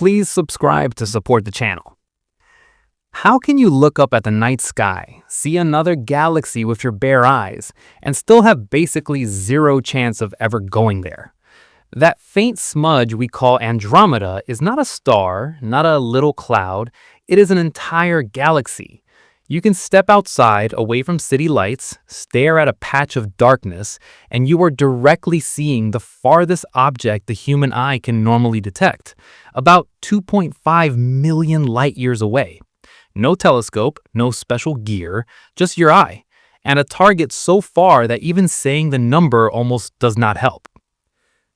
Please subscribe to support the channel. How can you look up at the night sky, see another galaxy with your bare eyes, and still have basically zero chance of ever going there? That faint smudge we call Andromeda is not a star, not a little cloud, it is an entire galaxy. You can step outside, away from city lights, stare at a patch of darkness, and you are directly seeing the farthest object the human eye can normally detect, about 2.5 million light years away. No telescope, no special gear, just your eye, and a target so far that even saying the number almost does not help.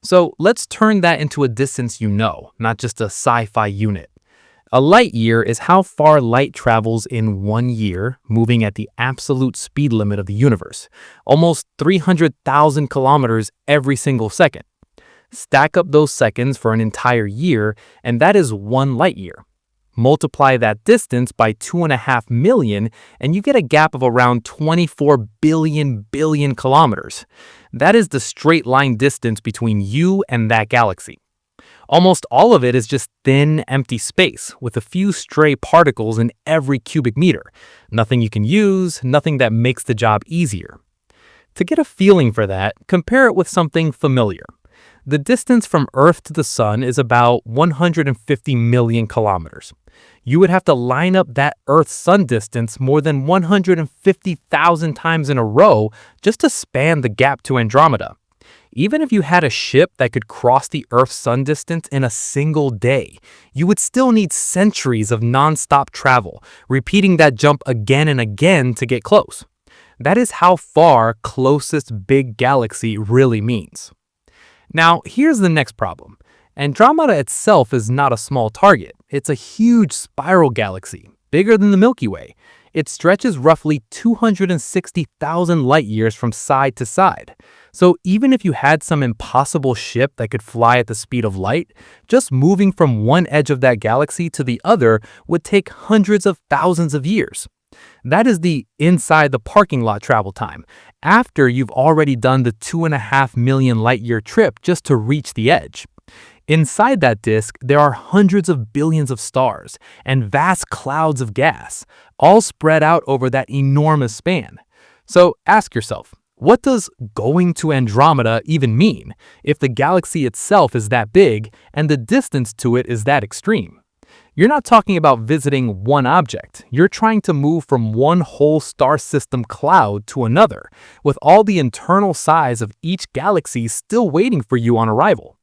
So let's turn that into a distance you know, not just a sci-fi unit. A light year is how far light travels in 1 year, moving at the absolute speed limit of the universe, almost 300,000 kilometers every single second. Stack up those seconds for an entire year, and that is 1 light year. Multiply that distance by 2.5 million, and you get a gap of around 24 billion kilometers. That is the straight line distance between you and that galaxy. Almost all of it is just thin, empty space, with a few stray particles in every cubic meter. Nothing you can use, nothing that makes the job easier. To get a feeling for that, compare it with something familiar. The distance from Earth to the Sun is about 150 million kilometers. You would have to line up that Earth-Sun distance more than 150,000 times in a row just to span the gap to Andromeda. Even if you had a ship that could cross the Earth-Sun distance in a single day, you would still need centuries of non-stop travel, repeating that jump again and again to get close. That is how far closest big galaxy really means. Now, here's the next problem. Andromeda itself is not a small target. It's a huge spiral galaxy, bigger than the Milky Way. It stretches roughly 260,000 light years from side to side. So even if you had some impossible ship that could fly at the speed of light, just moving from one edge of that galaxy to the other would take hundreds of thousands of years. That is the inside the parking lot travel time, after you've already done the 2.5 million light year trip just to reach the edge. Inside that disk, there are hundreds of billions of stars and vast clouds of gas, all spread out over that enormous span. So ask yourself, what does going to Andromeda even mean if the galaxy itself is that big and the distance to it is that extreme? You're not talking about visiting one object. You're trying to move from one whole star system cloud to another, with all the internal size of each galaxy still waiting for you on arrival.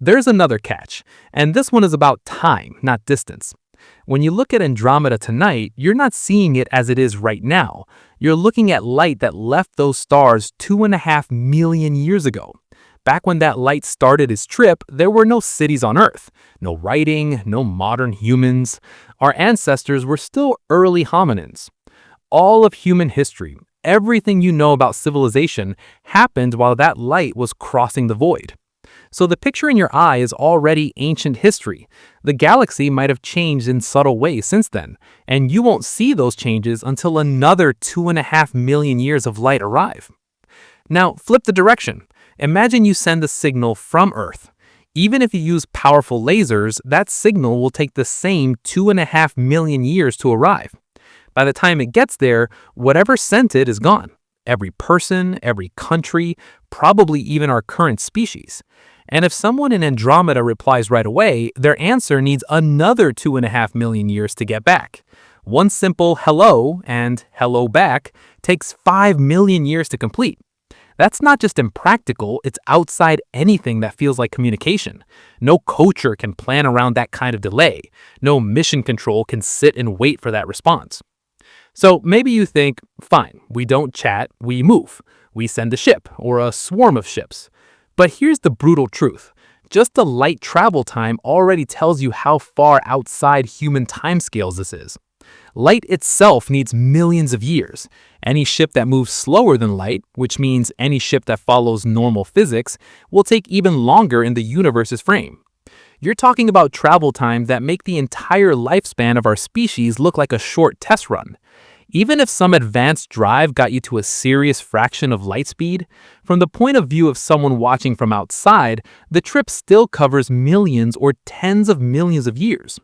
There's another catch, and this one is about time, not distance. When you look at Andromeda tonight, you're not seeing it as it is right now. You're looking at light that left those stars 2.5 million years ago. Back when that light started its trip, there were no cities on Earth, no writing, no modern humans. Our ancestors were still early hominins. All of human history, everything you know about civilization, happened while that light was crossing the void. So the picture in your eye is already ancient history. The galaxy might have changed in subtle ways since then, and you won't see those changes until another 2.5 million years of light arrive. Now, flip the direction. Imagine you send a signal from Earth. Even if you use powerful lasers, that signal will take the same 2.5 million years to arrive. By the time it gets there, whatever sent it is gone. Every person, every country, probably even our current species. And if someone in Andromeda replies right away, their answer needs another 2.5 million years to get back. One simple hello and hello back takes 5 million years to complete. That's not just impractical, it's outside anything that feels like communication. No coacher can plan around that kind of delay. No mission control can sit and wait for that response. So maybe you think, fine, we don't chat, we move. We send a ship or a swarm of ships. But here's the brutal truth. Just the light travel time already tells you how far outside human timescales this is. Light itself needs millions of years. Any ship that moves slower than light, which means any ship that follows normal physics, will take even longer in the universe's frame. You're talking about travel times that make the entire lifespan of our species look like a short test run. Even if some advanced drive got you to a serious fraction of light speed, from the point of view of someone watching from outside, the trip still covers millions or tens of millions of years.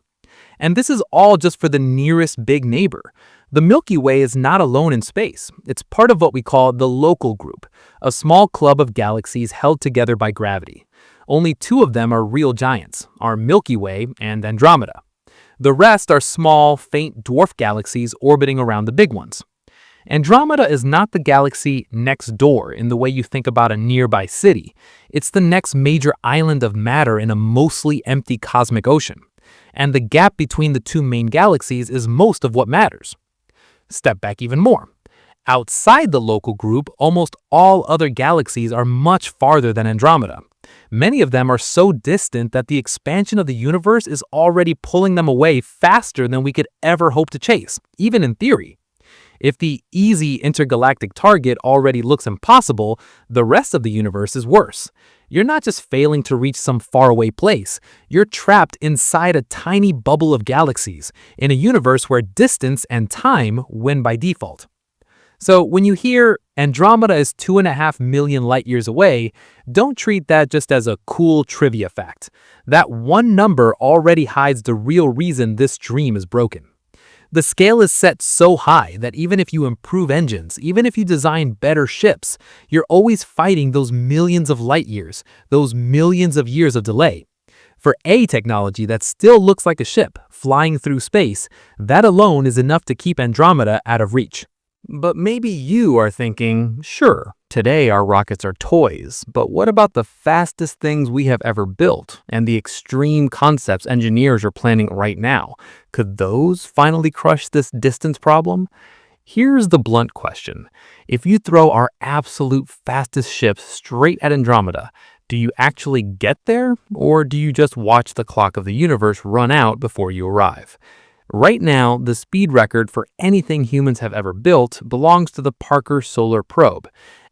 And this is all just for the nearest big neighbor. The Milky Way is not alone in space. It's part of what we call the local group, a small club of galaxies held together by gravity. Only two of them are real giants, our Milky Way and Andromeda. The rest are small, faint dwarf galaxies orbiting around the big ones. Andromeda is not the galaxy next door in the way you think about a nearby city. It's the next major island of matter in a mostly empty cosmic ocean. And the gap between the two main galaxies is most of what matters. Step back even more. Outside the local group, almost all other galaxies are much farther than Andromeda. Many of them are so distant that the expansion of the universe is already pulling them away faster than we could ever hope to chase, even in theory. If the easy intergalactic target already looks impossible, the rest of the universe is worse. You're not just failing to reach some faraway place, you're trapped inside a tiny bubble of galaxies, in a universe where distance and time win by default. So when you hear Andromeda is 2.5 million light years away, don't treat that just as a cool trivia fact. That one number already hides the real reason this dream is broken. The scale is set so high that even if you improve engines, even if you design better ships, you're always fighting those millions of light years, those millions of years of delay. For a technology that still looks like a ship flying through space, that alone is enough to keep Andromeda out of reach. But maybe you are thinking, sure, today our rockets are toys, but what about the fastest things we have ever built and the extreme concepts engineers are planning right now? Could those finally crush this distance problem? Here's the blunt question. If you throw our absolute fastest ships straight at Andromeda, do you actually get there, or do you just watch the clock of the universe run out before you arrive? Right now, the speed record for anything humans have ever built belongs to the Parker Solar Probe.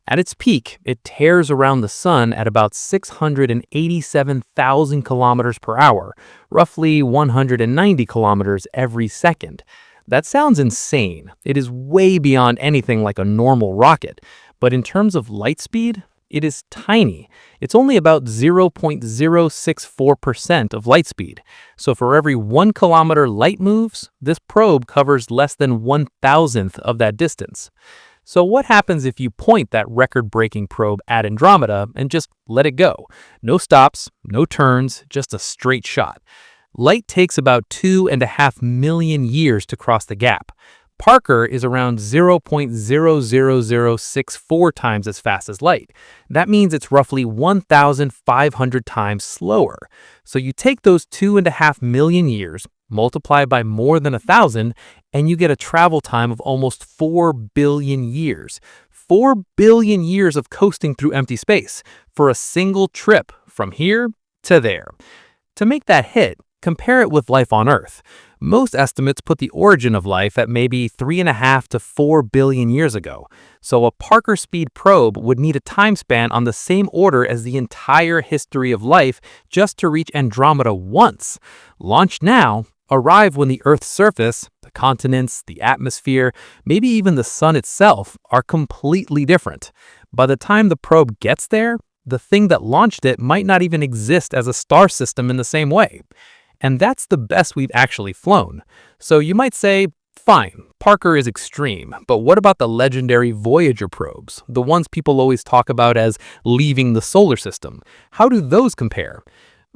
At its peak, it tears around the sun at about 687,000 kilometers per hour, roughly 190 kilometers every second. That sounds insane. It is way beyond anything like a normal rocket. But in terms of light speed, it is tiny. It's only about 0.064% of light speed. So for every 1 kilometer light moves, this probe covers less than 1,000th of that distance. So what happens if you point that record-breaking probe at Andromeda and just let it go? No stops, no turns, just a straight shot. Light takes about 2.5 million years to cross the gap. Parker is around 0.00064 times as fast as light. That means it's roughly 1,500 times slower. So you take those 2.5 million years, multiply by more than 1,000, and you get a travel time of almost 4 billion years. 4 billion years of coasting through empty space for a single trip from here to there. To make that hit, compare it with life on Earth. Most estimates put the origin of life at maybe 3.5 to 4 billion years ago. So a Parker speed probe would need a time span on the same order as the entire history of life just to reach Andromeda once. Launch now, arrive when the Earth's surface, the continents, the atmosphere, maybe even the sun itself are completely different. By the time the probe gets there, the thing that launched it might not even exist as a star system in the same way. And that's the best we've actually flown. So you might say, fine, Parker is extreme, but what about the legendary Voyager probes, the ones people always talk about as leaving the solar system? How do those compare?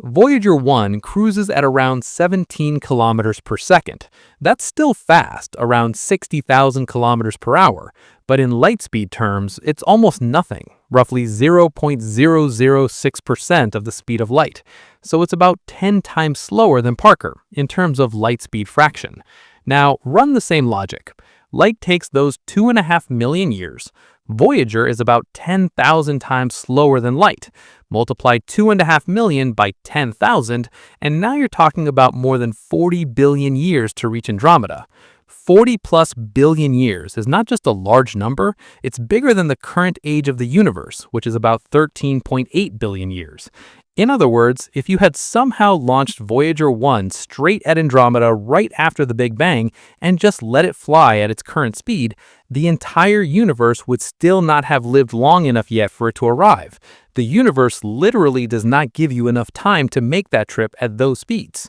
Voyager 1 cruises at around 17 kilometers per second. That's still fast, around 60,000 kilometers per hour, but in light speed terms, it's almost nothing, roughly 0.006% of the speed of light. So it's about 10 times slower than Parker in terms of light speed fraction. Now, run the same logic. Light takes those 2.5 million years. Voyager is about 10,000 times slower than light. Multiply 2.5 million by 10,000, and now you're talking about more than 40 billion years to reach Andromeda. 40 plus billion years is not just a large number, it's bigger than the current age of the universe, which is about 13.8 billion years. In other words, if you had somehow launched Voyager 1 straight at Andromeda right after the Big Bang and just let it fly at its current speed, the entire universe would still not have lived long enough yet for it to arrive. The universe literally does not give you enough time to make that trip at those speeds.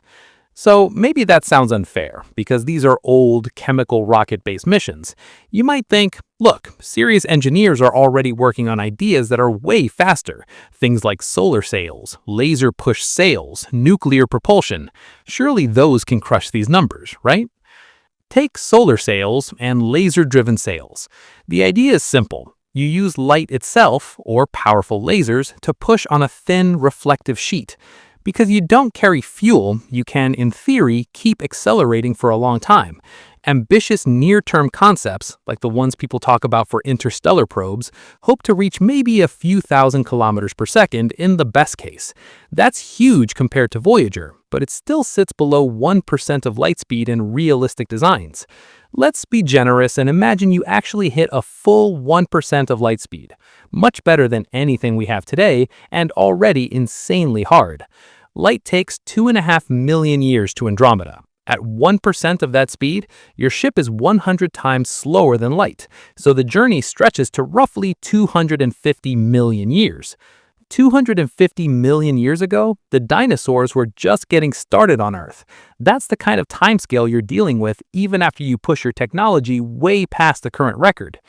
So maybe that sounds unfair, because these are old chemical rocket-based missions. You might think, look, serious engineers are already working on ideas that are way faster. Things like solar sails, laser-pushed sails, nuclear propulsion. Surely those can crush these numbers, right? Take solar sails and laser-driven sails. The idea is simple. You use light itself, or powerful lasers, to push on a thin, reflective sheet. Because you don't carry fuel, you can, in theory, keep accelerating for a long time. Ambitious near-term concepts, like the ones people talk about for interstellar probes, hope to reach maybe a few thousand kilometers per second in the best case. That's huge compared to Voyager, but it still sits below 1% of light speed in realistic designs. Let's be generous and imagine you actually hit a full 1% of light speed. Much better than anything we have today, and already insanely hard. Light takes 2.5 million years to Andromeda. At 1% of that speed, your ship is 100 times slower than light, so the journey stretches to roughly 250 million years. 250 million years ago, the dinosaurs were just getting started on Earth. That's the kind of timescale you're dealing with even after you push your technology way past the current record.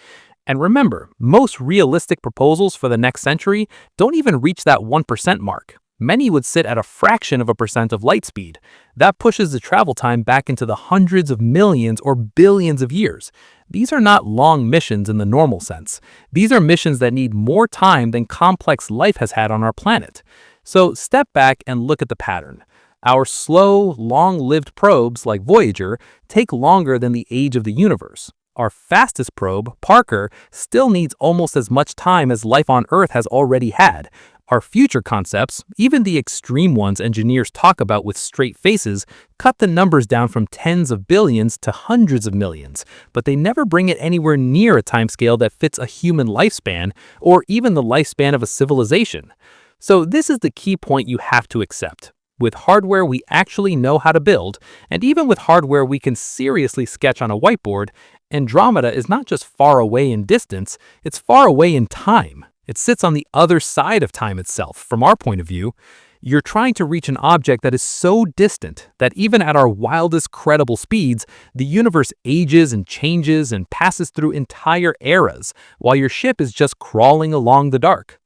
And remember, most realistic proposals for the next century don't even reach that 1% mark. Many would sit at a fraction of a percent of light speed. That pushes the travel time back into the hundreds of millions or billions of years. These are not long missions in the normal sense. These are missions that need more time than complex life has had on our planet. So step back and look at the pattern. Our slow, long-lived probes, like Voyager, take longer than the age of the universe. Our fastest probe, Parker, still needs almost as much time as life on Earth has already had. Our future concepts, even the extreme ones engineers talk about with straight faces, cut the numbers down from tens of billions to hundreds of millions, but they never bring it anywhere near a timescale that fits a human lifespan or even the lifespan of a civilization. So this is the key point you have to accept. With hardware we actually know how to build, and even with hardware we can seriously sketch on a whiteboard, Andromeda is not just far away in distance, it's far away in time. It sits on the other side of time itself, from our point of view. You're trying to reach an object that is so distant that even at our wildest credible speeds, the universe ages and changes and passes through entire eras, while your ship is just crawling along the dark.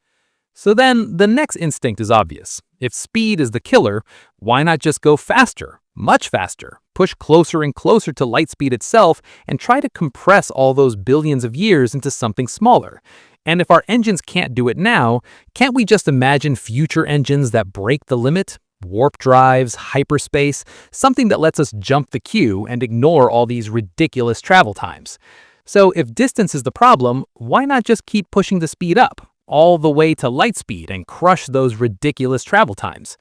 So then, the next instinct is obvious. If speed is the killer, why not just go faster? Much faster. Push closer and closer to light speed itself and try to compress all those billions of years into something smaller. And if our engines can't do it now, can't we just imagine future engines that break the limit? Warp drives, hyperspace, something that lets us jump the queue and ignore all these ridiculous travel times. So if distance is the problem, why not just keep pushing the speed up, all the way to light speed and crush those ridiculous travel times?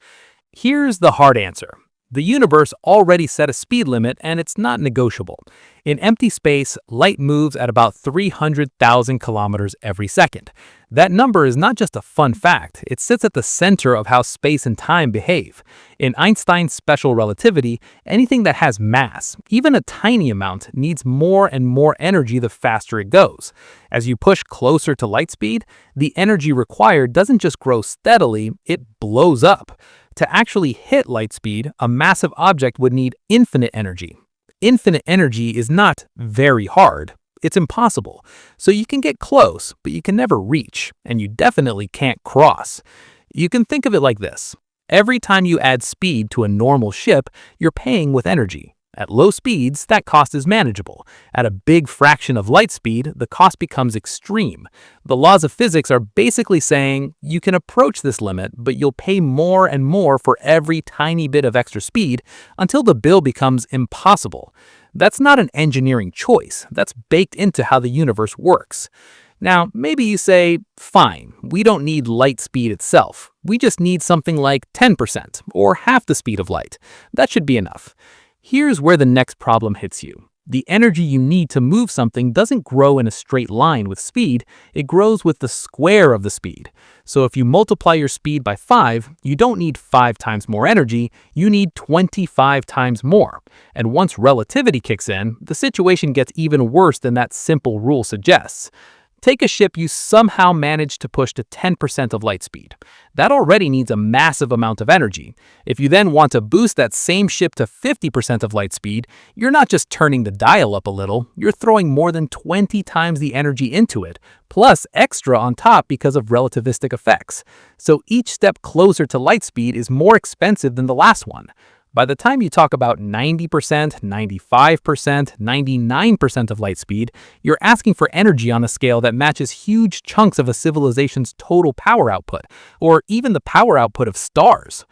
Here's the hard answer. The universe already set a speed limit and it's not negotiable. In empty space, light moves at about 300,000 kilometers every second. That number is not just a fun fact, it sits at the center of how space and time behave. In Einstein's special relativity, anything that has mass, even a tiny amount, needs more and more energy the faster it goes. As you push closer to light speed, the energy required doesn't just grow steadily, it blows up. To actually hit light speed, a massive object would need infinite energy. Infinite energy is not very hard. It's impossible. So you can get close, but you can never reach, and you definitely can't cross. You can think of it like this. Every time you add speed to a normal ship, you're paying with energy. At low speeds, that cost is manageable. At a big fraction of light speed, the cost becomes extreme. The laws of physics are basically saying you can approach this limit, but you'll pay more and more for every tiny bit of extra speed until the bill becomes impossible. That's not an engineering choice. That's baked into how the universe works. Now, maybe you say, fine, we don't need light speed itself. We just need something like 10% or half the speed of light. That should be enough. Here's where the next problem hits you. The energy you need to move something doesn't grow in a straight line with speed, it grows with the square of the speed. So if you multiply your speed by 5, you don't need 5 times more energy, you need 25 times more. And once relativity kicks in, the situation gets even worse than that simple rule suggests. Take a ship you somehow managed to push to 10% of light speed. That already needs a massive amount of energy. If you then want to boost that same ship to 50% of light speed, you're not just turning the dial up a little, you're throwing more than 20 times the energy into it, plus extra on top because of relativistic effects. So each step closer to light speed is more expensive than the last one. By the time you talk about 90%, 95%, 99% of light speed, you're asking for energy on a scale that matches huge chunks of a civilization's total power output, or even the power output of stars.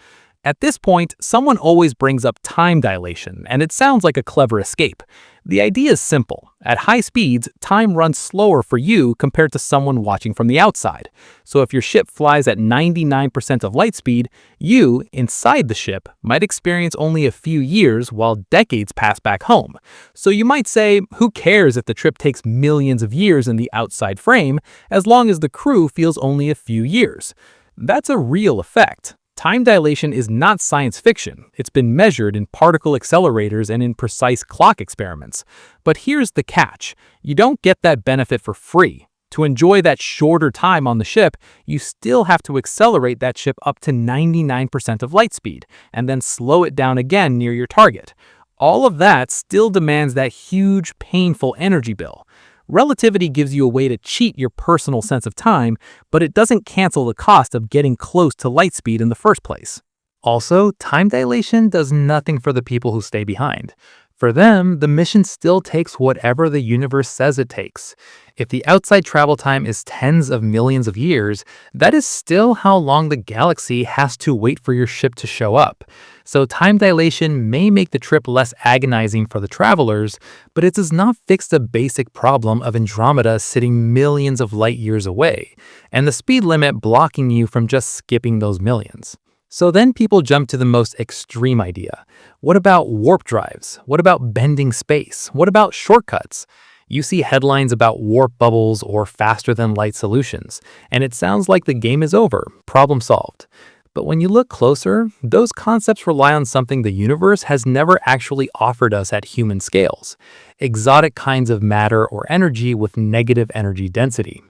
At this point, someone always brings up time dilation, and it sounds like a clever escape. The idea is simple. At high speeds, time runs slower for you compared to someone watching from the outside. So if your ship flies at 99% of light speed, you, inside the ship, might experience only a few years while decades pass back home. So you might say, who cares if the trip takes millions of years in the outside frame, as long as the crew feels only a few years. That's a real effect. Time dilation is not science fiction. It's been measured in particle accelerators and in precise clock experiments. But here's the catch. You don't get that benefit for free. To enjoy that shorter time on the ship, you still have to accelerate that ship up to 99% of light speed, and then slow it down again near your target. All of that still demands that huge, painful energy bill. Relativity gives you a way to cheat your personal sense of time, but it doesn't cancel the cost of getting close to light speed in the first place. Also, time dilation does nothing for the people who stay behind. For them, the mission still takes whatever the universe says it takes. If the outside travel time is tens of millions of years, that is still how long the galaxy has to wait for your ship to show up. So time dilation may make the trip less agonizing for the travelers, but it does not fix the basic problem of Andromeda sitting millions of light years away, and the speed limit blocking you from just skipping those millions. So then people jump to the most extreme idea. What about warp drives? What about bending space? What about shortcuts? You see headlines about warp bubbles or faster-than-light solutions, and it sounds like the game is over, problem solved. But when you look closer, those concepts rely on something the universe has never actually offered us at human scales: exotic kinds of matter or energy with negative energy density.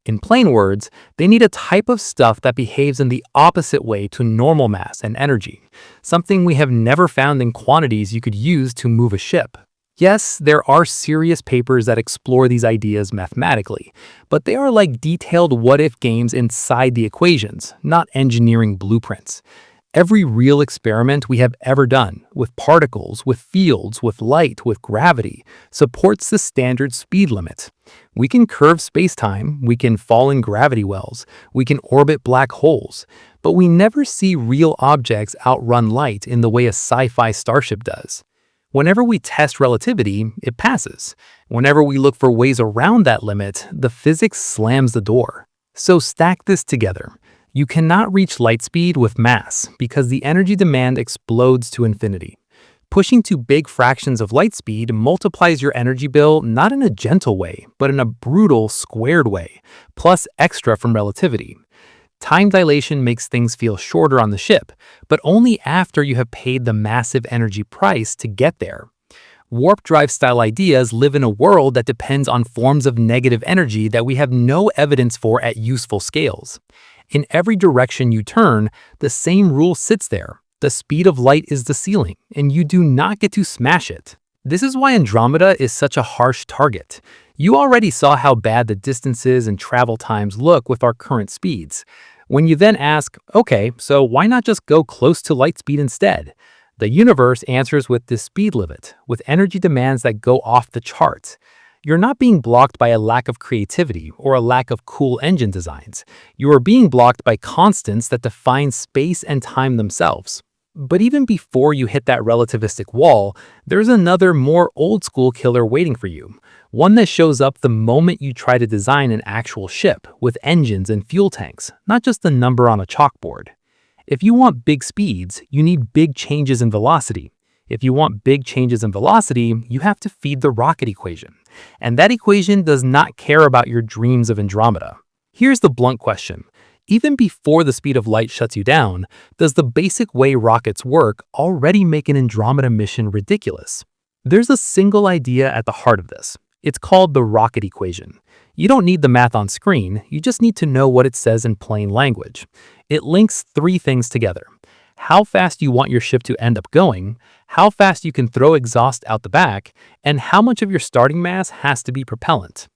In plain words, they need a type of stuff that behaves in the opposite way to normal mass and energy, something we have never found in quantities you could use to move a ship. Yes, there are serious papers that explore these ideas mathematically, but they are like detailed what-if games inside the equations, not engineering blueprints. Every real experiment we have ever done, with particles, with fields, with light, with gravity, supports the standard speed limit. We can curve space-time, we can fall in gravity wells, we can orbit black holes, but we never see real objects outrun light in the way a sci-fi starship does. Whenever we test relativity, it passes. Whenever we look for ways around that limit, the physics slams the door. So stack this together. You cannot reach light speed with mass because the energy demand explodes to infinity. Pushing to big fractions of light speed multiplies your energy bill not in a gentle way, but in a brutal, squared way, plus extra from relativity. Time dilation makes things feel shorter on the ship, but only after you have paid the massive energy price to get there. Warp drive style ideas live in a world that depends on forms of negative energy that we have no evidence for at useful scales. In every direction you turn, the same rule sits there. The speed of light is the ceiling, and you do not get to smash it. This is why Andromeda is such a harsh target. You already saw how bad the distances and travel times look with our current speeds. When you then ask, okay, so why not just go close to light speed instead? The universe answers with this speed limit, with energy demands that go off the charts. You're not being blocked by a lack of creativity or a lack of cool engine designs. You are being blocked by constants that define space and time themselves. But even before you hit that relativistic wall, there's another more old-school killer waiting for you. One that shows up the moment you try to design an actual ship with engines and fuel tanks, not just a number on a chalkboard. If you want big speeds, you need big changes in velocity. If you want big changes in velocity, you have to feed the rocket equation. And that equation does not care about your dreams of Andromeda. Here's the blunt question. Even before the speed of light shuts you down, does the basic way rockets work already make an Andromeda mission ridiculous? There's a single idea at the heart of this. It's called the rocket equation. You don't need the math on screen, you just need to know what it says in plain language. It links three things together: how fast you want your ship to end up going, how fast you can throw exhaust out the back, and how much of your starting mass has to be propellant.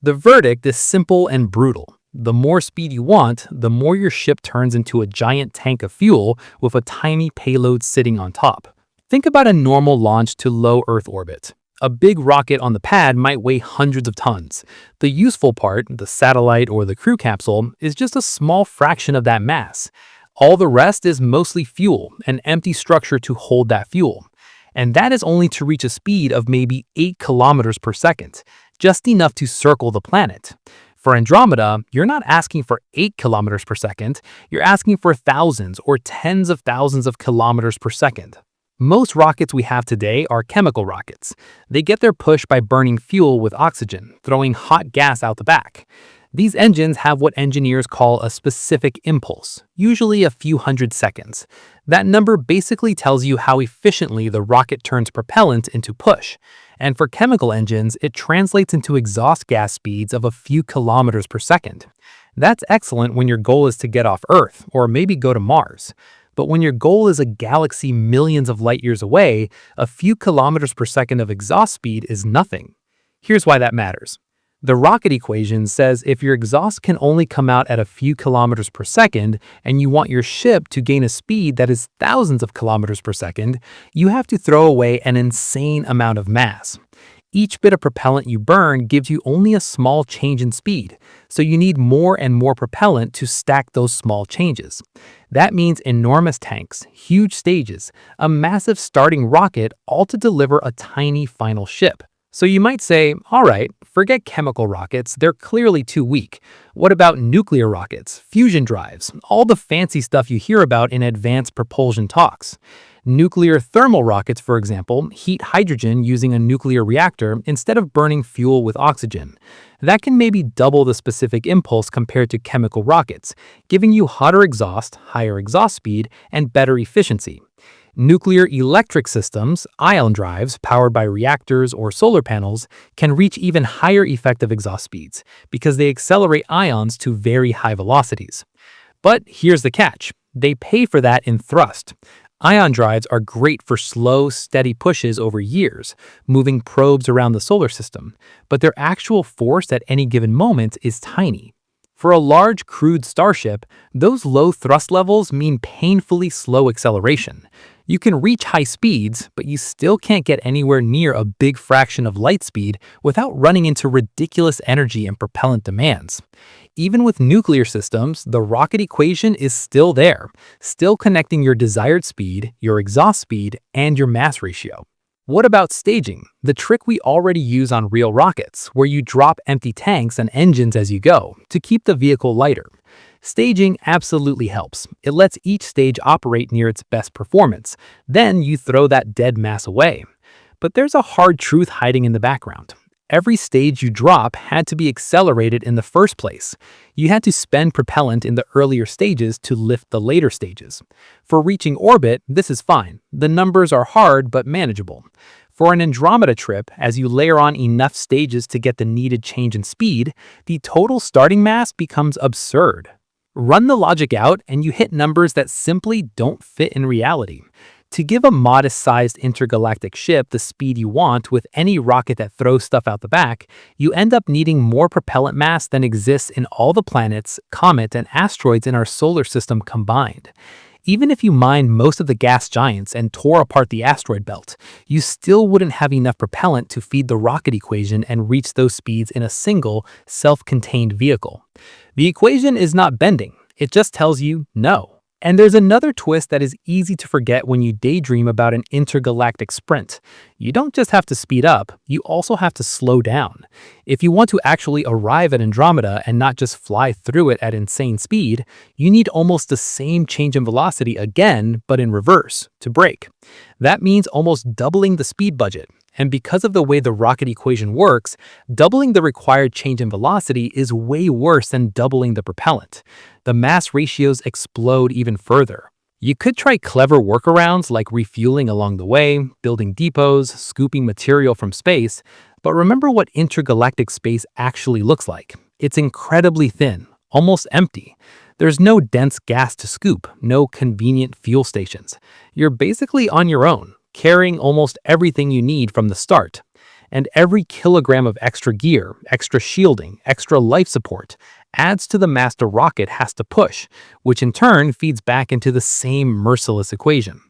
The verdict is simple and brutal. The more speed you want, the more your ship turns into a giant tank of fuel with a tiny payload sitting on top. Think about a normal launch to low Earth orbit. A big rocket on the pad might weigh hundreds of tons. The useful part, the satellite or the crew capsule, is just a small fraction of that mass. All the rest is mostly fuel, an empty structure to hold that fuel. And that is only to reach a speed of maybe 8 kilometers per second, just enough to circle the planet. For Andromeda, you're not asking for 8 kilometers per second, you're asking for thousands or tens of thousands of kilometers per second. Most rockets we have today are chemical rockets. They get their push by burning fuel with oxygen, throwing hot gas out the back. These engines have what engineers call a specific impulse, usually a few hundred seconds. That number basically tells you how efficiently the rocket turns propellant into push. And for chemical engines, it translates into exhaust gas speeds of a few kilometers per second. That's excellent when your goal is to get off Earth, or maybe go to Mars. But when your goal is a galaxy millions of light years away, a few kilometers per second of exhaust speed is nothing. Here's why that matters. The rocket equation says if your exhaust can only come out at a few kilometers per second and you want your ship to gain a speed that is thousands of kilometers per second, you have to throw away an insane amount of mass. Each bit of propellant you burn gives you only a small change in speed, so you need more and more propellant to stack those small changes. That means enormous tanks, huge stages, a massive starting rocket, all to deliver a tiny final ship. So you might say, all right, forget chemical rockets, they're clearly too weak. What about nuclear rockets, fusion drives, all the fancy stuff you hear about in advanced propulsion talks? Nuclear thermal rockets, for example, heat hydrogen using a nuclear reactor instead of burning fuel with oxygen. That can maybe double the specific impulse compared to chemical rockets, giving you hotter exhaust, higher exhaust speed, and better efficiency. Nuclear electric systems, ion drives powered by reactors or solar panels, can reach even higher effective exhaust speeds because they accelerate ions to very high velocities. But here's the catch. They pay for that in thrust. Ion drives are great for slow, steady pushes over years, moving probes around the solar system, but their actual force at any given moment is tiny. For a large, crude starship, those low thrust levels mean painfully slow acceleration. You can reach high speeds, but you still can't get anywhere near a big fraction of light speed without running into ridiculous energy and propellant demands. Even with nuclear systems, the rocket equation is still there, still connecting your desired speed, your exhaust speed, and your mass ratio. What about staging, the trick we already use on real rockets, where you drop empty tanks and engines as you go to keep the vehicle lighter? Staging absolutely helps. It lets each stage operate near its best performance. Then you throw that dead mass away. But there's a hard truth hiding in the background. Every stage you drop had to be accelerated in the first place. You had to spend propellant in the earlier stages to lift the later stages. For reaching orbit, this is fine. The numbers are hard but manageable. For an Andromeda trip, as you layer on enough stages to get the needed change in speed, the total starting mass becomes absurd. Run the logic out and you hit numbers that simply don't fit in reality. To give a modest-sized intergalactic ship the speed you want with any rocket that throws stuff out the back, you end up needing more propellant mass than exists in all the planets, comets, and asteroids in our solar system combined. Even if you mined most of the gas giants and tore apart the asteroid belt, you still wouldn't have enough propellant to feed the rocket equation and reach those speeds in a single, self-contained vehicle. The equation is not bending, it just tells you no. And there's another twist that is easy to forget when you daydream about an intergalactic sprint. You don't just have to speed up, you also have to slow down. If you want to actually arrive at Andromeda and not just fly through it at insane speed, you need almost the same change in velocity again, but in reverse, to brake. That means almost doubling the speed budget. And because of the way the rocket equation works, doubling the required change in velocity is way worse than doubling the propellant. The mass ratios explode even further. You could try clever workarounds like refueling along the way, building depots, scooping material from space, but remember what intergalactic space actually looks like. It's incredibly thin, almost empty. There's no dense gas to scoop, no convenient fuel stations. You're basically on your own, carrying almost everything you need from the start. And every kilogram of extra gear, extra shielding, extra life support adds to the mass the rocket has to push, which in turn feeds back into the same merciless equation.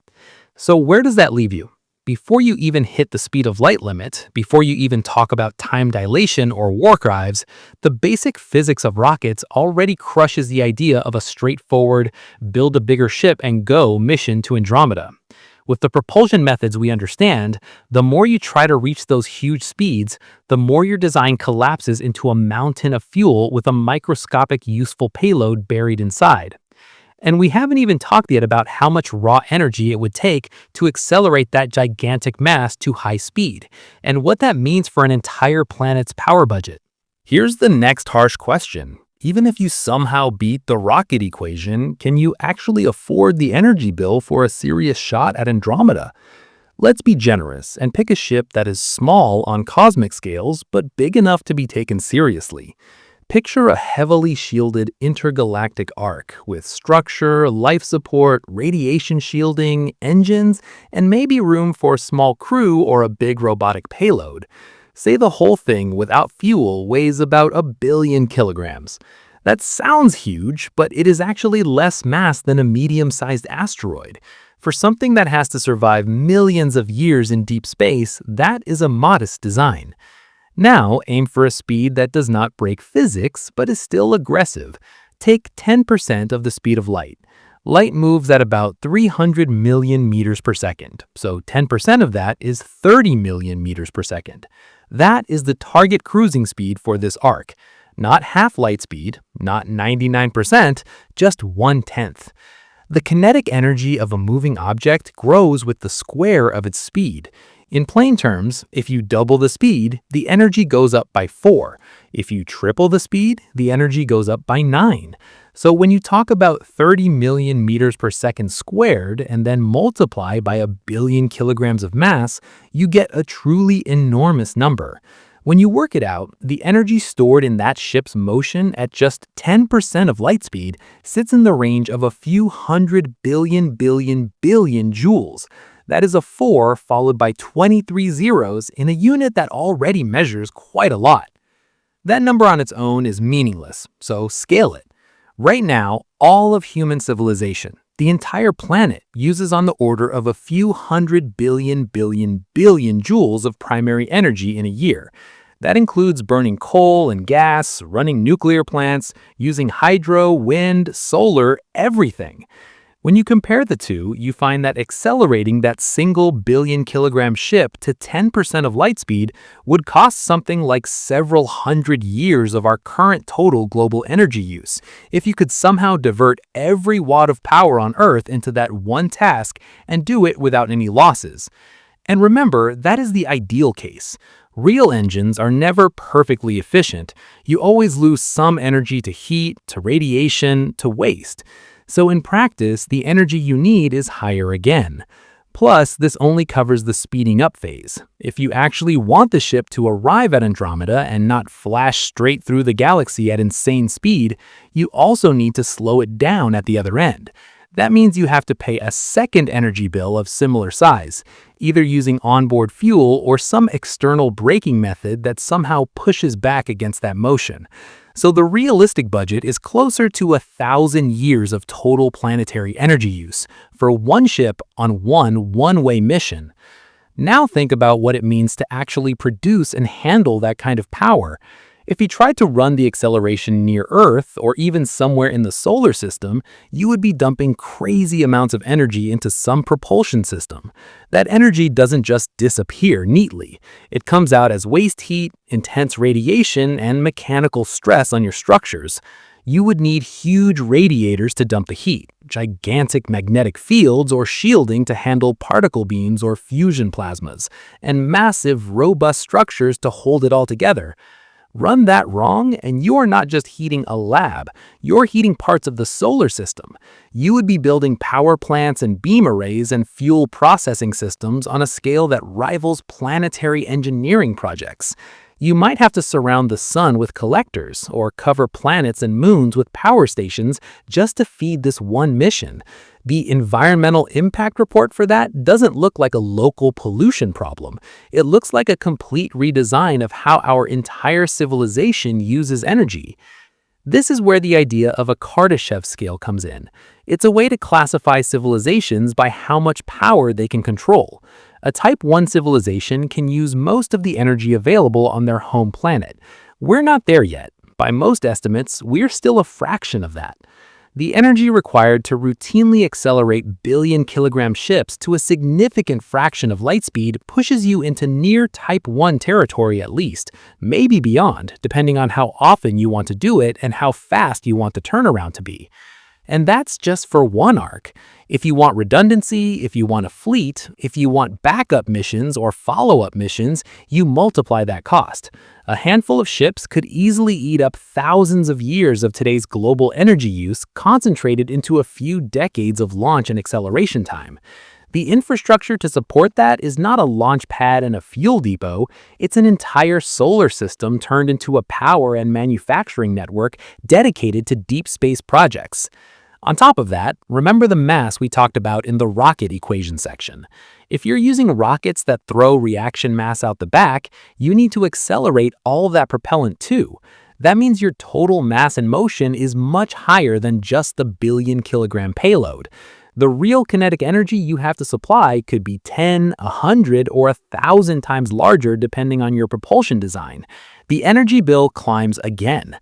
So where does that leave you? Before you even hit the speed of light limit, before you even talk about time dilation or warp drives, the basic physics of rockets already crushes the idea of a straightforward, build a bigger ship and go mission to Andromeda. With the propulsion methods we understand, the more you try to reach those huge speeds, the more your design collapses into a mountain of fuel with a microscopic useful payload buried inside. And we haven't even talked yet about how much raw energy it would take to accelerate that gigantic mass to high speed, and what that means for an entire planet's power budget. Here's the next harsh question. Even if you somehow beat the rocket equation, can you actually afford the energy bill for a serious shot at Andromeda? Let's be generous and pick a ship that is small on cosmic scales, but big enough to be taken seriously. Picture a heavily shielded intergalactic arc with structure, life support, radiation shielding, engines, and maybe room for a small crew or a big robotic payload. Say the whole thing without fuel weighs about 1 billion kilograms. That sounds huge, but it is actually less mass than a medium-sized asteroid. For something that has to survive millions of years in deep space, that is a modest design. Now, aim for a speed that does not break physics, but is still aggressive. Take 10% of the speed of light. Light moves at about 300 million meters per second, so 10% of that is 30 million meters per second. That is the target cruising speed for this arc. Not half light speed, not 99%, just 1/10. The kinetic energy of a moving object grows with the square of its speed. In plain terms, if you double the speed, the energy goes up by 4. If you triple the speed, the energy goes up by 9. So when you talk about 30 million meters per second squared and then multiply by 1 billion kilograms of mass, you get a truly enormous number. When you work it out, the energy stored in that ship's motion at just 10% of light speed sits in the range of a few hundred billion joules. That is a 4 followed by 23 zeros in a unit that already measures quite a lot. That number on its own is meaningless, so scale it. Right now, all of human civilization, the entire planet, uses on the order of a few hundred billion joules of primary energy in a year. That includes burning coal and gas, running nuclear plants, using hydro, wind, solar, everything. When you compare the two, you find that accelerating that single billion-kilogram ship to 10% of light speed would cost something like several hundred years of our current total global energy use, if you could somehow divert every watt of power on Earth into that one task and do it without any losses. And remember, that is the ideal case. Real engines are never perfectly efficient. You always lose some energy to heat, to radiation, to waste. So in practice, the energy you need is higher again. Plus, this only covers the speeding up phase. If you actually want the ship to arrive at Andromeda and not flash straight through the galaxy at insane speed, you also need to slow it down at the other end. That means you have to pay a second energy bill of similar size, either using onboard fuel or some external braking method that somehow pushes back against that motion. So the realistic budget is closer to 1,000 years of total planetary energy use for one ship on one-way mission. Now think about what it means to actually produce and handle that kind of power. If you tried to run the acceleration near Earth or even somewhere in the solar system, you would be dumping crazy amounts of energy into some propulsion system. That energy doesn't just disappear neatly. It comes out as waste heat, intense radiation, and mechanical stress on your structures. You would need huge radiators to dump the heat, gigantic magnetic fields or shielding to handle particle beams or fusion plasmas, and massive, robust structures to hold it all together. Run that wrong, and you're not just heating a lab, you're heating parts of the solar system. You would be building power plants and beam arrays and fuel processing systems on a scale that rivals planetary engineering projects. You might have to surround the sun with collectors or cover planets and moons with power stations just to feed this one mission. The environmental impact report for that doesn't look like a local pollution problem. It looks like a complete redesign of how our entire civilization uses energy. This is where the idea of a Kardashev scale comes in. It's a way to classify civilizations by how much power they can control. A Type 1 civilization can use most of the energy available on their home planet. We're not there yet. By most estimates, we're still a fraction of that. The energy required to routinely accelerate billion-kilogram ships to a significant fraction of light speed pushes you into near Type 1 territory at least, maybe beyond, depending on how often you want to do it and how fast you want the turnaround to be. And that's just for one arc. If you want redundancy, if you want a fleet, if you want backup missions or follow-up missions, you multiply that cost. A handful of ships could easily eat up thousands of years of today's global energy use concentrated into a few decades of launch and acceleration time. The infrastructure to support that is not a launch pad and a fuel depot, it's an entire solar system turned into a power and manufacturing network dedicated to deep space projects. On top of that, remember the mass we talked about in the rocket equation section. If you're using rockets that throw reaction mass out the back, you need to accelerate all that propellant too. That means your total mass in motion is much higher than just the billion-kilogram payload. The real kinetic energy you have to supply could be 10, 100, or 1,000 times larger depending on your propulsion design. The energy bill climbs again.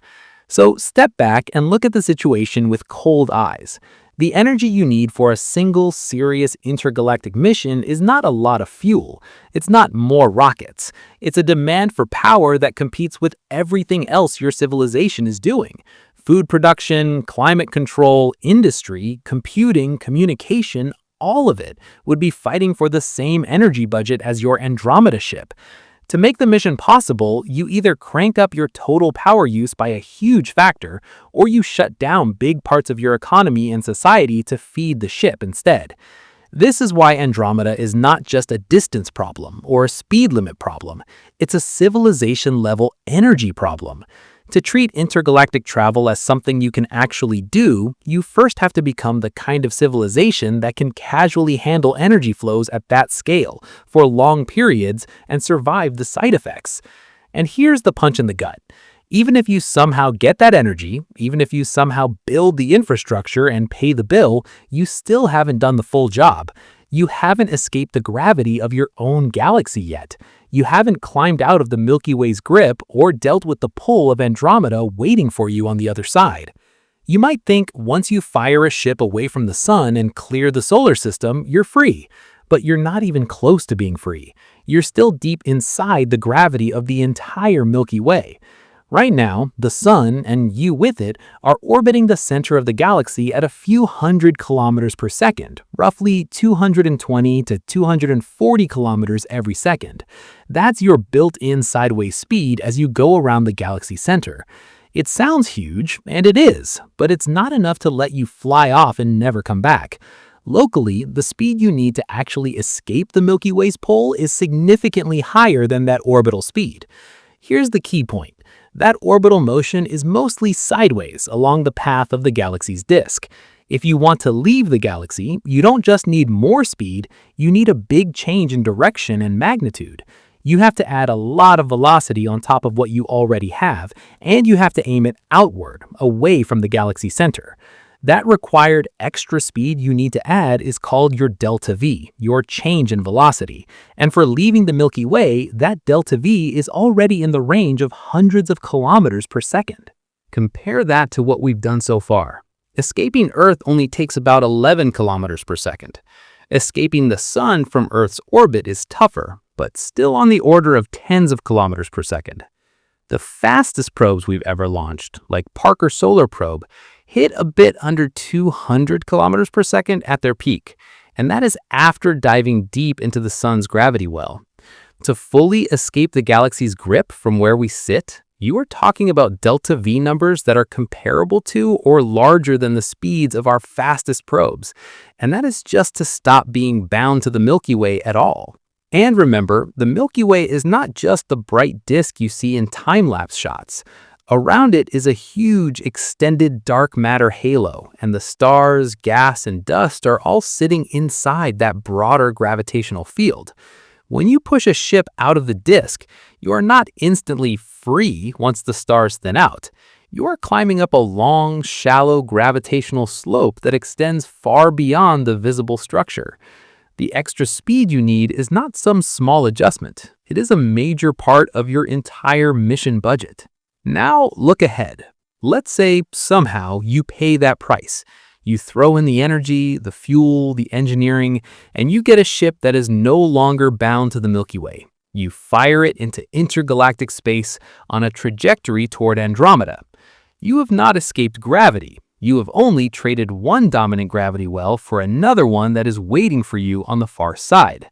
So step back and look at the situation with cold eyes. The energy you need for a single serious intergalactic mission is not a lot of fuel. It's not more rockets. It's a demand for power that competes with everything else your civilization is doing. Food production, climate control, industry, computing, communication, all of it would be fighting for the same energy budget as your Andromeda ship. To make the mission possible, you either crank up your total power use by a huge factor, or you shut down big parts of your economy and society to feed the ship instead. This is why Andromeda is not just a distance problem or a speed limit problem. It's a civilization-level energy problem. To treat intergalactic travel as something you can actually do, you first have to become the kind of civilization that can casually handle energy flows at that scale for long periods and survive the side effects. And here's the punch in the gut. Even if you somehow get that energy, even if you somehow build the infrastructure and pay the bill, you still haven't done the full job. You haven't escaped the gravity of your own galaxy yet. You haven't climbed out of the Milky Way's grip or dealt with the pull of Andromeda waiting for you on the other side. You might think once you fire a ship away from the sun and clear the solar system, you're free. But you're not even close to being free. You're still deep inside the gravity of the entire Milky Way. Right now, the sun, and you with it, are orbiting the center of the galaxy at a few hundred kilometers per second, roughly 220 to 240 kilometers every second. That's your built-in sideways speed as you go around the galaxy center. It sounds huge, and it is, but it's not enough to let you fly off and never come back. Locally, the speed you need to actually escape the Milky Way's pull is significantly higher than that orbital speed. Here's the key point. That orbital motion is mostly sideways along the path of the galaxy's disk. If you want to leave the galaxy, you don't just need more speed, you need a big change in direction and magnitude. You have to add a lot of velocity on top of what you already have, and you have to aim it outward, away from the galaxy center. That required extra speed you need to add is called your delta V, your change in velocity. And for leaving the Milky Way, that delta V is already in the range of hundreds of kilometers per second. Compare that to what we've done so far. Escaping Earth only takes about 11 kilometers per second. Escaping the Sun from Earth's orbit is tougher, but still on the order of tens of kilometers per second. The fastest probes we've ever launched, like Parker Solar Probe, hit a bit under 200 kilometers per second at their peak, and that is after diving deep into the Sun's gravity well. To fully escape the galaxy's grip from where we sit, you are talking about delta V numbers that are comparable to or larger than the speeds of our fastest probes, and that is just to stop being bound to the Milky Way at all. And remember, the Milky Way is not just the bright disk you see in time-lapse shots. Around it is a huge extended dark matter halo, and the stars, gas, and dust are all sitting inside that broader gravitational field. When you push a ship out of the disk, you are not instantly free once the stars thin out. You are climbing up a long, shallow gravitational slope that extends far beyond the visible structure. The extra speed you need is not some small adjustment. It is a major part of your entire mission budget. Now look ahead. Let's say somehow you pay that price. You throw in the energy, the fuel, the engineering, and you get a ship that is no longer bound to the Milky Way. You fire it into intergalactic space on a trajectory toward Andromeda. You have not escaped gravity. You have only traded one dominant gravity well for another one that is waiting for you on the far side.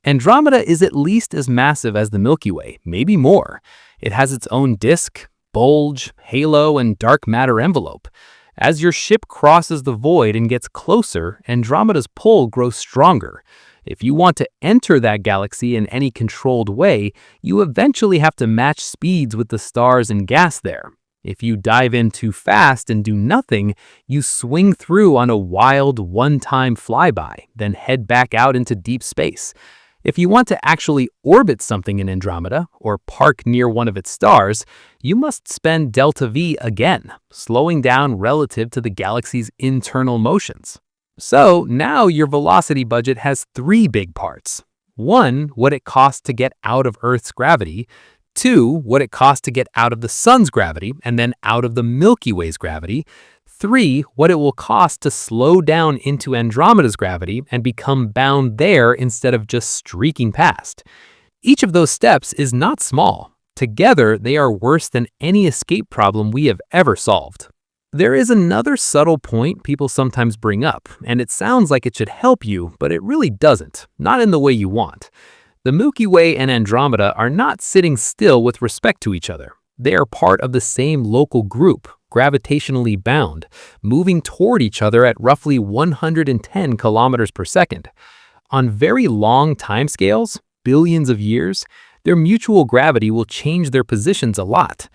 Andromeda is at least as massive as the Milky Way, maybe more. It has its own disk, bulge, halo, and dark matter envelope. As your ship crosses the void and gets closer, Andromeda's pull grows stronger. If you want to enter that galaxy in any controlled way, you eventually have to match speeds with the stars and gas there. If you dive in too fast and do nothing, you swing through on a wild one-time flyby, then head back out into deep space. If you want to actually orbit something in Andromeda, or park near one of its stars, you must spend delta V again, slowing down relative to the galaxy's internal motions. So now your velocity budget has three big parts. 1, what it costs to get out of Earth's gravity. 2, what it costs to get out of the Sun's gravity and then out of the Milky Way's gravity. 3, what it will cost to slow down into Andromeda's gravity and become bound there instead of just streaking past. Each of those steps is not small. Together, they are worse than any escape problem we have ever solved. There is another subtle point people sometimes bring up, and it sounds like it should help you, but it really doesn't, not in the way you want. The Milky Way and Andromeda are not sitting still with respect to each other. They are part of the same local group, gravitationally bound, moving toward each other at roughly 110 kilometers per second. On very long timescales, billions of years, their mutual gravity will change their positions a lot.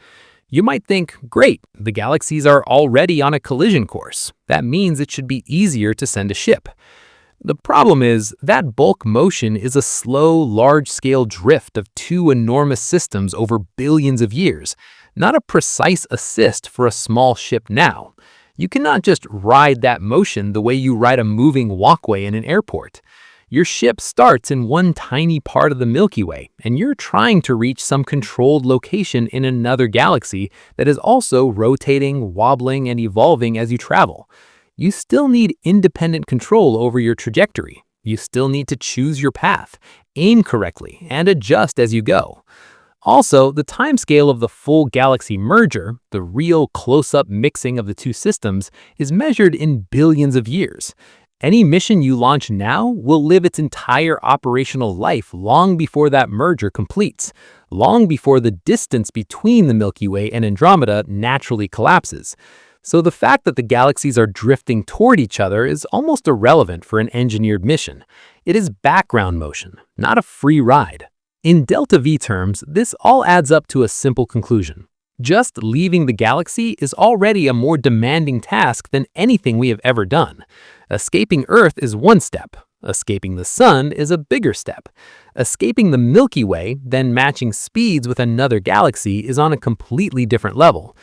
You might think, great, the galaxies are already on a collision course. That means it should be easier to send a ship. The problem is that bulk motion is a slow, large-scale drift of two enormous systems over billions of years, not a precise assist for a small ship now. You cannot just ride that motion the way you ride a moving walkway in an airport. Your ship starts in one tiny part of the Milky Way, and you're trying to reach some controlled location in another galaxy that is also rotating, wobbling, and evolving as you travel. You still need independent control over your trajectory. You still need to choose your path, aim correctly, and adjust as you go. Also, the timescale of the full galaxy merger, the real close-up mixing of the two systems, is measured in billions of years. Any mission you launch now will live its entire operational life long before that merger completes, long before the distance between the Milky Way and Andromeda naturally collapses. So the fact that the galaxies are drifting toward each other is almost irrelevant for an engineered mission. It is background motion, not a free ride. In delta V terms, this all adds up to a simple conclusion. Just leaving the galaxy is already a more demanding task than anything we have ever done. Escaping Earth is one step. Escaping the Sun is a bigger step. Escaping the Milky Way, then matching speeds with another galaxy, is on a completely different level.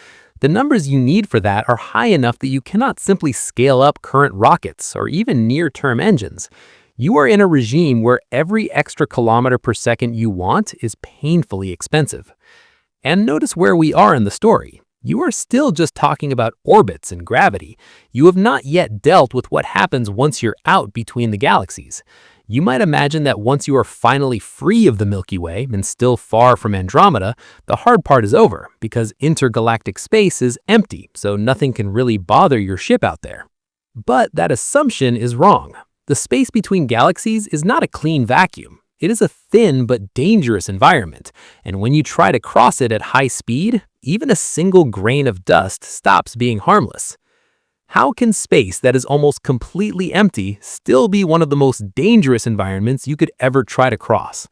The numbers you need for that are high enough that you cannot simply scale up current rockets or even near-term engines. You are in a regime where every extra kilometer per second you want is painfully expensive. And notice where we are in the story. You are still just talking about orbits and gravity. You have not yet dealt with what happens once you're out between the galaxies. You might imagine that once you are finally free of the Milky Way and still far from Andromeda, the hard part is over because intergalactic space is empty, so nothing can really bother your ship out there. But that assumption is wrong. The space between galaxies is not a clean vacuum. It is a thin but dangerous environment, and when you try to cross it at high speed, even a single grain of dust stops being harmless. How can space that is almost completely empty still be one of the most dangerous environments you could ever try to cross?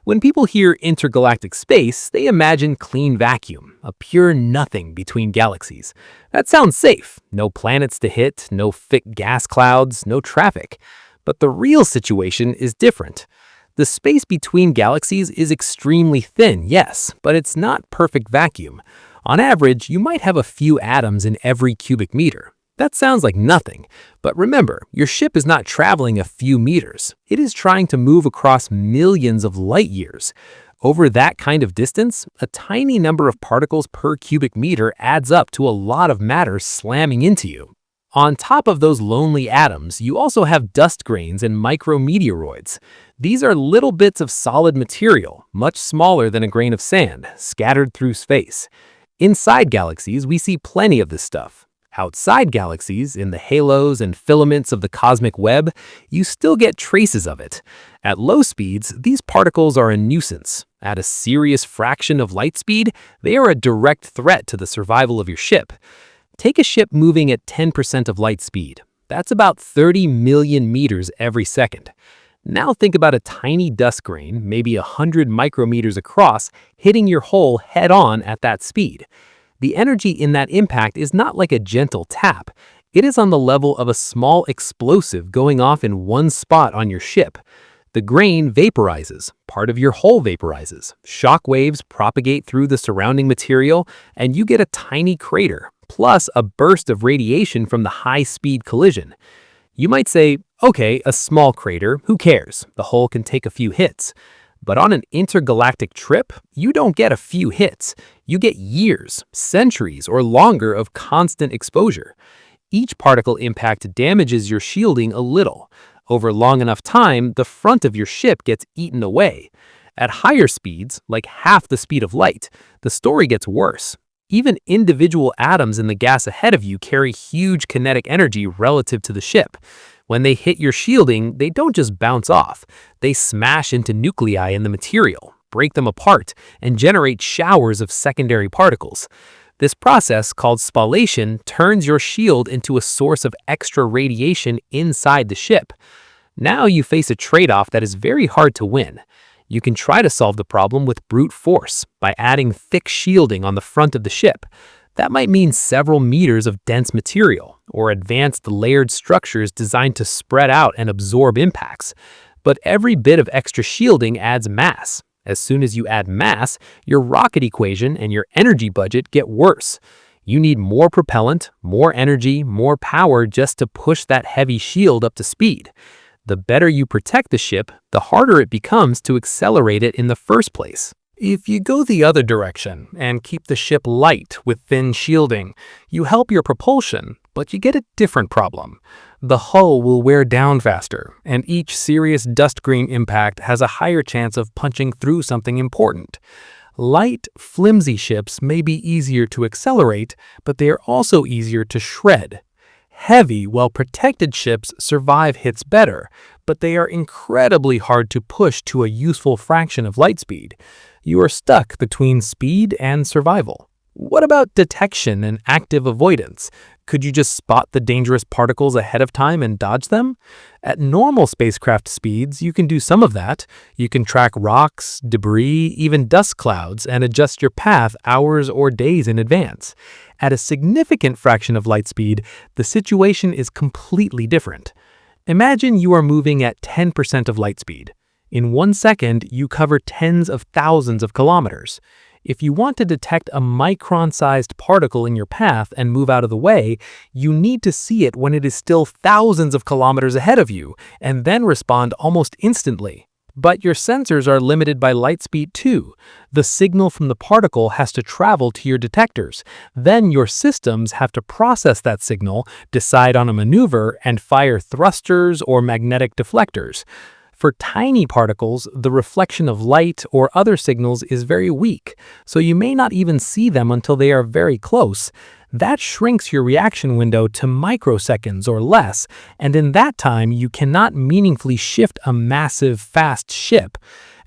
When people hear intergalactic space, they imagine clean vacuum, a pure nothing between galaxies. That sounds safe. No planets to hit, no thick gas clouds, no traffic. But the real situation is different. The space between galaxies is extremely thin, yes, but it's not perfect vacuum. On average, you might have a few atoms in every cubic meter. That sounds like nothing, but remember, your ship is not traveling a few meters. It is trying to move across millions of light years. Over that kind of distance, a tiny number of particles per cubic meter adds up to a lot of matter slamming into you. On top of those lonely atoms, you also have dust grains and micrometeoroids. These are little bits of solid material, much smaller than a grain of sand, scattered through space. Inside galaxies, we see plenty of this stuff. Outside galaxies, in the halos and filaments of the cosmic web, you still get traces of it. At low speeds, these particles are a nuisance. At a serious fraction of light speed, they are a direct threat to the survival of your ship. Take a ship moving at 10% of light speed. That's about 30 million meters every second. Now think about a tiny dust grain, maybe 100 micrometers across, hitting your hull head-on at that speed. The energy in that impact is not like a gentle tap. It is on the level of a small explosive going off in one spot on your ship. The grain vaporizes, part of your hull vaporizes. Shock waves propagate through the surrounding material, and you get a tiny crater, plus a burst of radiation from the high-speed collision. You might say, okay, a small crater, who cares? The hull can take a few hits. But on an intergalactic trip, you don't get a few hits. You get years, centuries, or longer of constant exposure. Each particle impact damages your shielding a little. Over long enough time, the front of your ship gets eaten away. At higher speeds, like half the speed of light, the story gets worse. Even individual atoms in the gas ahead of you carry huge kinetic energy relative to the ship. When they hit your shielding, they don't just bounce off. They smash into nuclei in the material, break them apart, and generate showers of secondary particles. This process, called spallation, turns your shield into a source of extra radiation inside the ship. Now you face a trade-off that is very hard to win. You can try to solve the problem with brute force by adding thick shielding on the front of the ship. That might mean several meters of dense material or advanced layered structures designed to spread out and absorb impacts. But every bit of extra shielding adds mass. As soon as you add mass, your rocket equation and your energy budget get worse. You need more propellant, more energy, more power just to push that heavy shield up to speed. The better you protect the ship, the harder it becomes to accelerate it in the first place. If you go the other direction and keep the ship light with thin shielding, you help your propulsion, but you get a different problem. The hull will wear down faster, and each serious dust grain impact has a higher chance of punching through something important. Light, flimsy ships may be easier to accelerate, but they are also easier to shred. Heavy, well-protected ships survive hits better, but they are incredibly hard to push to a useful fraction of light speed. You are stuck between speed and survival. What about detection and active avoidance? Could you just spot the dangerous particles ahead of time and dodge them? At normal spacecraft speeds, you can do some of that. You can track rocks, debris, even dust clouds, and adjust your path hours or days in advance. At a significant fraction of light speed, the situation is completely different. Imagine you are moving at 10% of light speed. In 1 second, you cover tens of thousands of kilometers. If you want to detect a micron-sized particle in your path and move out of the way, you need to see it when it is still thousands of kilometers ahead of you, and then respond almost instantly. But your sensors are limited by light speed too. The signal from the particle has to travel to your detectors. Then your systems have to process that signal, decide on a maneuver, and fire thrusters or magnetic deflectors. For tiny particles, the reflection of light or other signals is very weak, so you may not even see them until they are very close. That shrinks your reaction window to microseconds or less, and in that time you cannot meaningfully shift a massive, fast ship.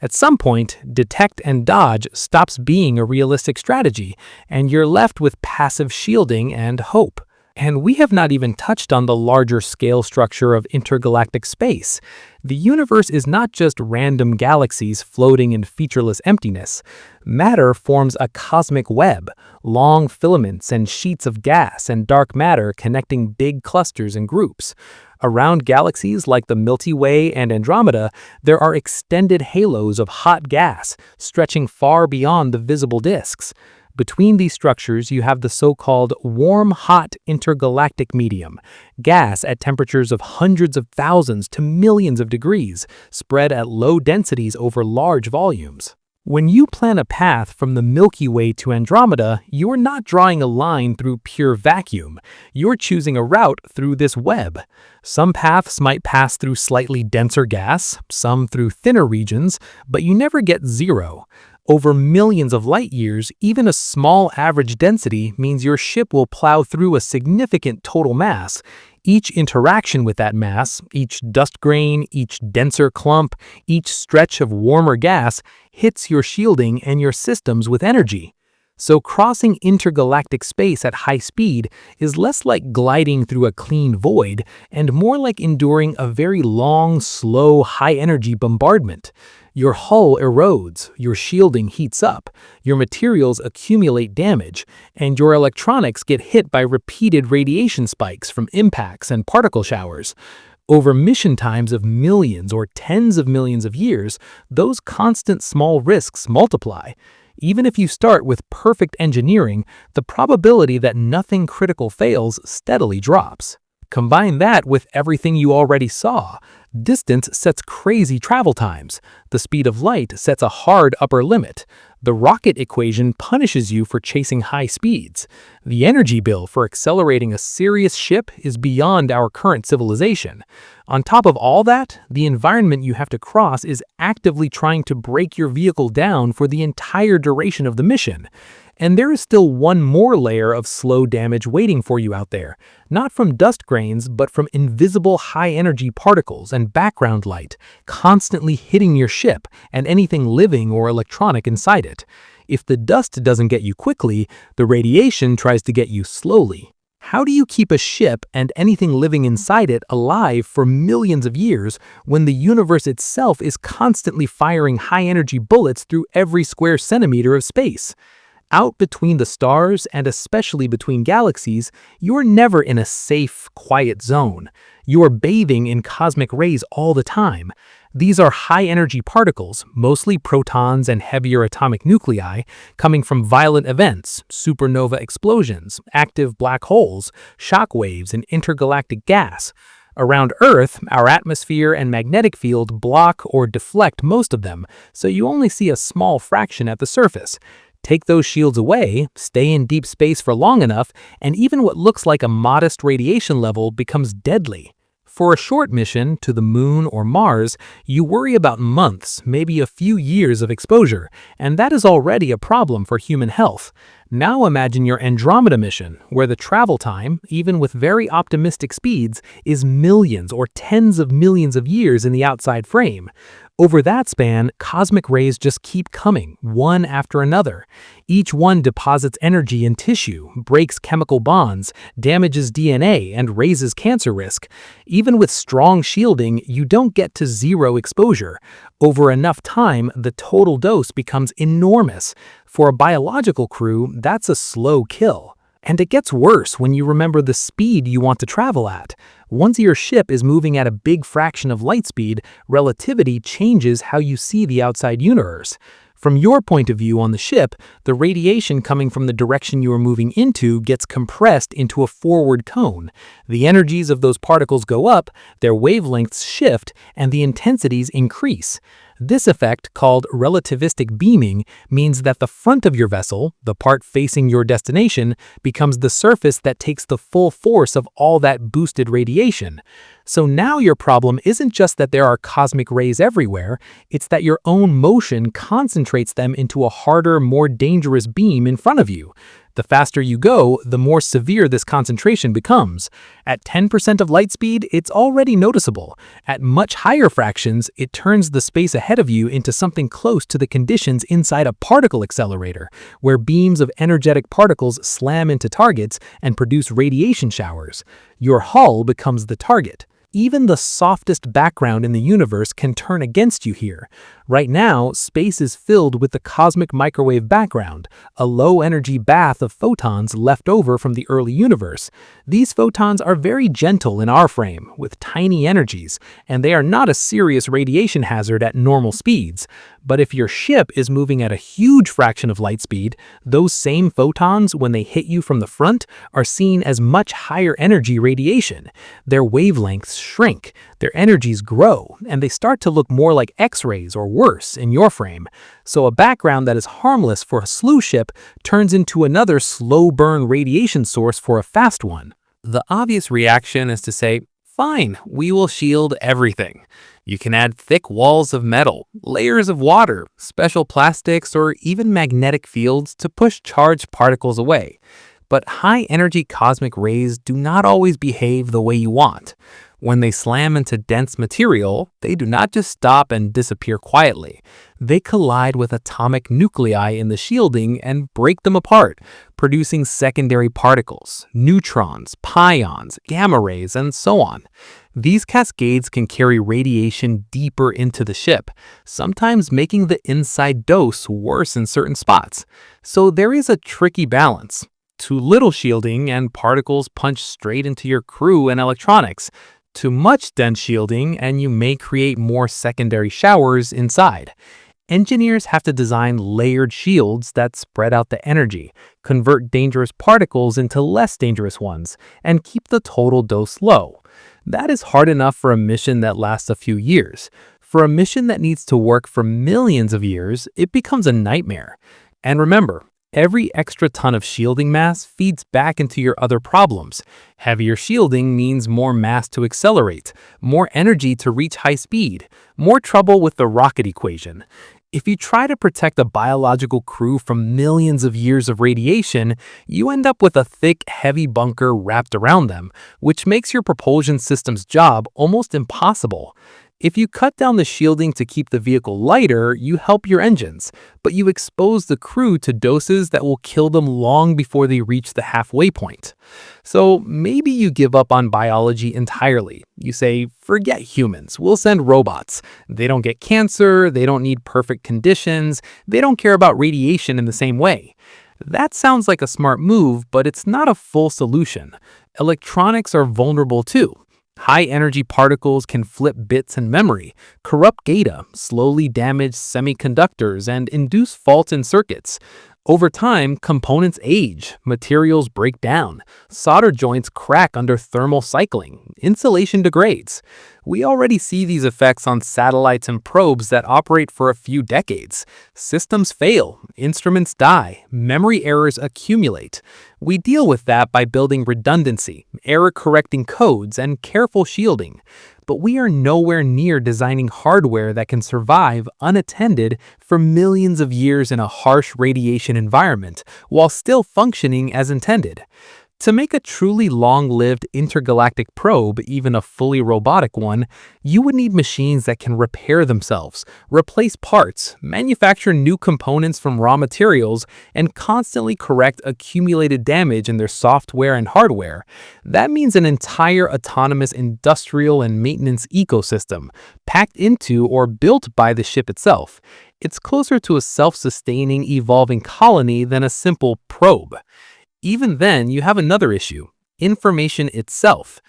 At some point, detect and dodge stops being a realistic strategy, and you're left with passive shielding and hope. And we have not even touched on the larger scale structure of intergalactic space. The universe is not just random galaxies floating in featureless emptiness. Matter forms a cosmic web, long filaments and sheets of gas and dark matter connecting big clusters and groups. Around galaxies like the Milky Way and Andromeda, there are extended halos of hot gas stretching far beyond the visible disks. Between these structures, you have the so-called warm-hot intergalactic medium, gas at temperatures of hundreds of thousands to millions of degrees, spread at low densities over large volumes. When you plan a path from the Milky Way to Andromeda, you're not drawing a line through pure vacuum. You're choosing a route through this web. Some paths might pass through slightly denser gas, some through thinner regions, but you never get zero. Over millions of light years, even a small average density means your ship will plow through a significant total mass. Each interaction with that mass, each dust grain, each denser clump, each stretch of warmer gas hits your shielding and your systems with energy. So crossing intergalactic space at high speed is less like gliding through a clean void and more like enduring a very long, slow, high-energy bombardment. Your hull erodes, your shielding heats up, your materials accumulate damage, and your electronics get hit by repeated radiation spikes from impacts and particle showers. Over mission times of millions or tens of millions of years, those constant small risks multiply. Even if you start with perfect engineering, the probability that nothing critical fails steadily drops. Combine that with everything you already saw. Distance sets crazy travel times. The speed of light sets a hard upper limit. The rocket equation punishes you for chasing high speeds. The energy bill for accelerating a serious ship is beyond our current civilization. On top of all that, the environment you have to cross is actively trying to break your vehicle down for the entire duration of the mission. And there is still one more layer of slow damage waiting for you out there, not from dust grains, but from invisible high-energy particles and background light, constantly hitting your ship and anything living or electronic inside it. If the dust doesn't get you quickly, the radiation tries to get you slowly. How do you keep a ship and anything living inside it alive for millions of years when the universe itself is constantly firing high-energy bullets through every square centimeter of space? Out between the stars, and especially between galaxies, you are never in a safe, quiet zone. You are bathing in cosmic rays all the time. These are high-energy particles, mostly protons and heavier atomic nuclei, coming from violent events, supernova explosions, active black holes, shock waves, and intergalactic gas. Around Earth, our atmosphere and magnetic field block or deflect most of them, so you only see a small fraction at the surface. Take those shields away, stay in deep space for long enough, and even what looks like a modest radiation level becomes deadly. For a short mission to the Moon or Mars, you worry about months, maybe a few years of exposure, and that is already a problem for human health. Now imagine your Andromeda mission, where the travel time, even with very optimistic speeds, is millions or tens of millions of years in the outside frame. Over that span, cosmic rays just keep coming, one after another. Each one deposits energy in tissue, breaks chemical bonds, damages DNA, and raises cancer risk. Even with strong shielding, you don't get to zero exposure. Over enough time, the total dose becomes enormous. For a biological crew, that's a slow kill. And it gets worse when you remember the speed you want to travel at. Once your ship is moving at a big fraction of light speed, relativity changes how you see the outside universe. From your point of view on the ship, the radiation coming from the direction you are moving into gets compressed into a forward cone. The energies of those particles go up, their wavelengths shift, and the intensities increase. This effect, called relativistic beaming, means that the front of your vessel, the part facing your destination, becomes the surface that takes the full force of all that boosted radiation. So now your problem isn't just that there are cosmic rays everywhere, it's that your own motion concentrates them into a harder, more dangerous beam in front of you. The faster you go, the more severe this concentration becomes. At 10% of light speed, it's already noticeable. At much higher fractions, it turns the space ahead of you into something close to the conditions inside a particle accelerator, where beams of energetic particles slam into targets and produce radiation showers. Your hull becomes the target. Even the softest background in the universe can turn against you here. Right now, space is filled with the cosmic microwave background, a low-energy bath of photons left over from the early universe. These photons are very gentle in our frame, with tiny energies, and they are not a serious radiation hazard at normal speeds. But if your ship is moving at a huge fraction of light speed, those same photons, when they hit you from the front, are seen as much higher energy radiation. Their wavelengths shrink, their energies grow, and they start to look more like X-rays or worse in your frame. So a background that is harmless for a slow ship turns into another slow-burn radiation source for a fast one. The obvious reaction is to say, fine, we will shield everything. You can add thick walls of metal, layers of water, special plastics, or even magnetic fields to push charged particles away. But high-energy cosmic rays do not always behave the way you want. When they slam into dense material, they do not just stop and disappear quietly. They collide with atomic nuclei in the shielding and break them apart, producing secondary particles, neutrons, pions, gamma rays, and so on. These cascades can carry radiation deeper into the ship, sometimes making the inside dose worse in certain spots. So there is a tricky balance. Too little shielding and particles punch straight into your crew and electronics. Too much dense shielding and you may create more secondary showers inside. Engineers have to design layered shields that spread out the energy, convert dangerous particles into less dangerous ones, and keep the total dose low. That is hard enough for a mission that lasts a few years. For a mission that needs to work for millions of years, it becomes a nightmare. And remember, every extra ton of shielding mass feeds back into your other problems. Heavier shielding means more mass to accelerate, more energy to reach high speed, more trouble with the rocket equation. If you try to protect a biological crew from millions of years of radiation, you end up with a thick, heavy bunker wrapped around them, which makes your propulsion system's job almost impossible. If you cut down the shielding to keep the vehicle lighter, you help your engines, but you expose the crew to doses that will kill them long before they reach the halfway point. So maybe you give up on biology entirely. You say, forget humans, we'll send robots. They don't get cancer, they don't need perfect conditions, they don't care about radiation in the same way. That sounds like a smart move, but it's not a full solution. Electronics are vulnerable too. High-energy particles can flip bits in memory, corrupt data, slowly damage semiconductors, and induce faults in circuits. Over time, components age, materials break down, solder joints crack under thermal cycling, insulation degrades. We already see these effects on satellites and probes that operate for a few decades. Systems fail, instruments die, memory errors accumulate. We deal with that by building redundancy, error-correcting codes, and careful shielding. But we are nowhere near designing hardware that can survive unattended for millions of years in a harsh radiation environment while still functioning as intended. To make a truly long-lived intergalactic probe, even a fully robotic one, you would need machines that can repair themselves, replace parts, manufacture new components from raw materials, and constantly correct accumulated damage in their software and hardware. That means an entire autonomous industrial and maintenance ecosystem, packed into or built by the ship itself. It's closer to a self-sustaining, evolving colony than a simple probe. Even then, you have another issue. information itself.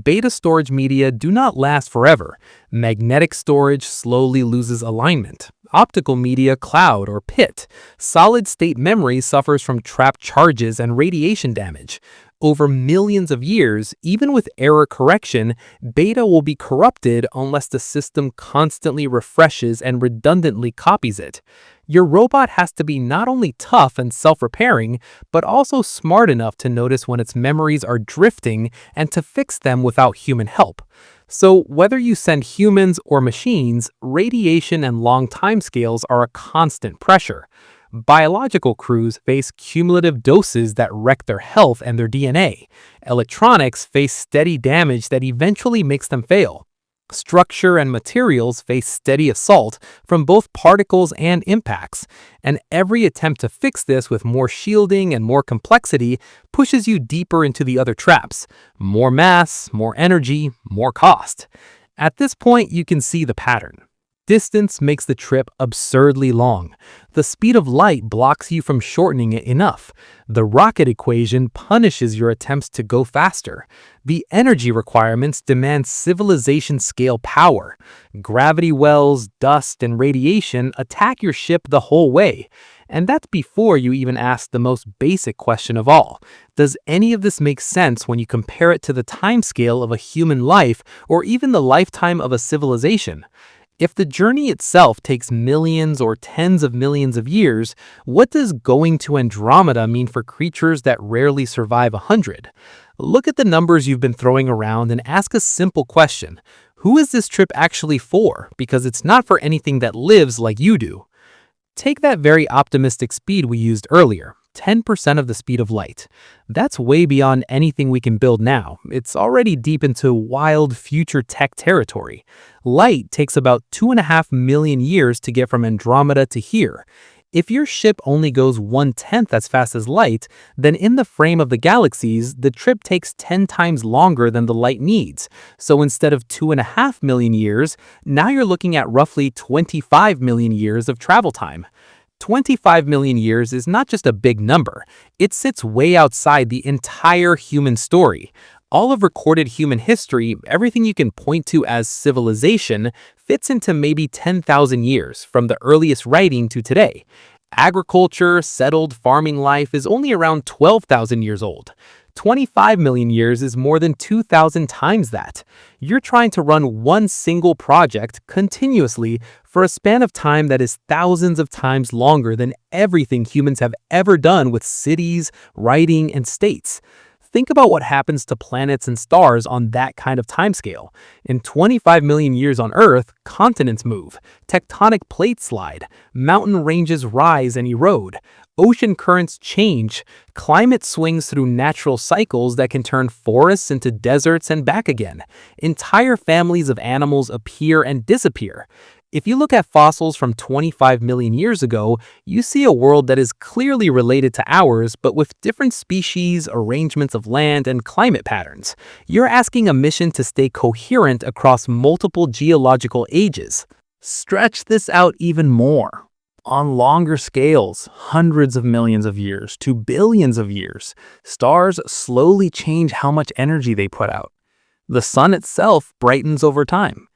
Beta storage media do not last forever. Magnetic storage slowly loses alignment. Optical media cloud or pit. Solid-state memory suffers from trapped charges and radiation damage. Over millions of years, even with error correction, beta will be corrupted unless the system constantly refreshes and redundantly copies it. Your robot has to be not only tough and self-repairing, but also smart enough to notice when its memories are drifting and to fix them without human help. So whether you send humans or machines, radiation and long timescales are a constant pressure. Biological crews face cumulative doses that wreck their health and their DNA. Electronics face steady damage that eventually makes them fail. Structure and materials face steady assault from both particles and impacts, and every attempt to fix this with more shielding and more complexity pushes you deeper into the other traps. More mass, more energy, more cost. At this point, you can see the pattern. Distance makes the trip absurdly long. The speed of light blocks you from shortening it enough. The rocket equation punishes your attempts to go faster. The energy requirements demand civilization-scale power. Gravity wells, dust, and radiation attack your ship the whole way. And that's before you even ask the most basic question of all. Does any of this make sense when you compare it to the timescale of a human life or even the lifetime of a civilization? If the journey itself takes millions or tens of millions of years, what does going to Andromeda mean for creatures that rarely survive 100? Look at the numbers you've been throwing around and ask a simple question. Who is this trip actually for? Because it's not for anything that lives like you do. Take that very optimistic speed we used earlier. 10% of the speed of light. That's way beyond anything we can build now. It's already deep into wild future tech territory. Light takes about 2.5 million years to get from Andromeda to here. If your ship only goes 1/10 as fast as light, then in the frame of the galaxies, the trip takes 10 times longer than the light needs. So instead of 2.5 million years, now you're looking at roughly 25 million years of travel time. 25 million years is not just a big number. It sits way outside the entire human story. All of recorded human history, everything you can point to as civilization, fits into maybe 10,000 years, from the earliest writing to today. Agriculture, settled farming life is only around 12,000 years old. 25 million years is more than 2,000 times that. You're trying to run one single project continuously for a span of time that is thousands of times longer than everything humans have ever done with cities, writing, and states. Think about what happens to planets and stars on that kind of timescale. In 25 million years on Earth, continents move, tectonic plates slide, mountain ranges rise and erode, ocean currents change, climate swings through natural cycles that can turn forests into deserts and back again. Entire families of animals appear and disappear. If you look at fossils from 25 million years ago, you see a world that is clearly related to ours, but with different species, arrangements of land, and climate patterns. You're asking a mission to stay coherent across multiple geological ages. Stretch this out even more. On longer scales, hundreds of millions of years to billions of years, stars slowly change how much energy they put out. The sun itself brightens over time.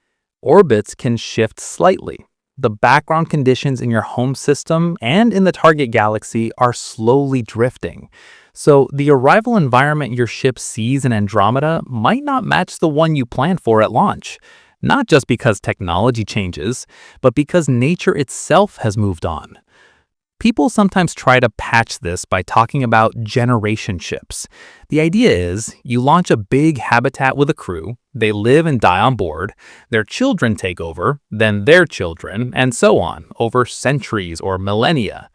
Orbits can shift slightly. The background conditions in your home system and in the target galaxy are slowly drifting. So the arrival environment your ship sees in Andromeda might not match the one you planned for at launch. Not just because technology changes, but because nature itself has moved on. People sometimes try to patch this by talking about generation ships. The idea is you launch a big habitat with a crew, they live and die on board, their children take over, then their children, and so on, over centuries or millennia.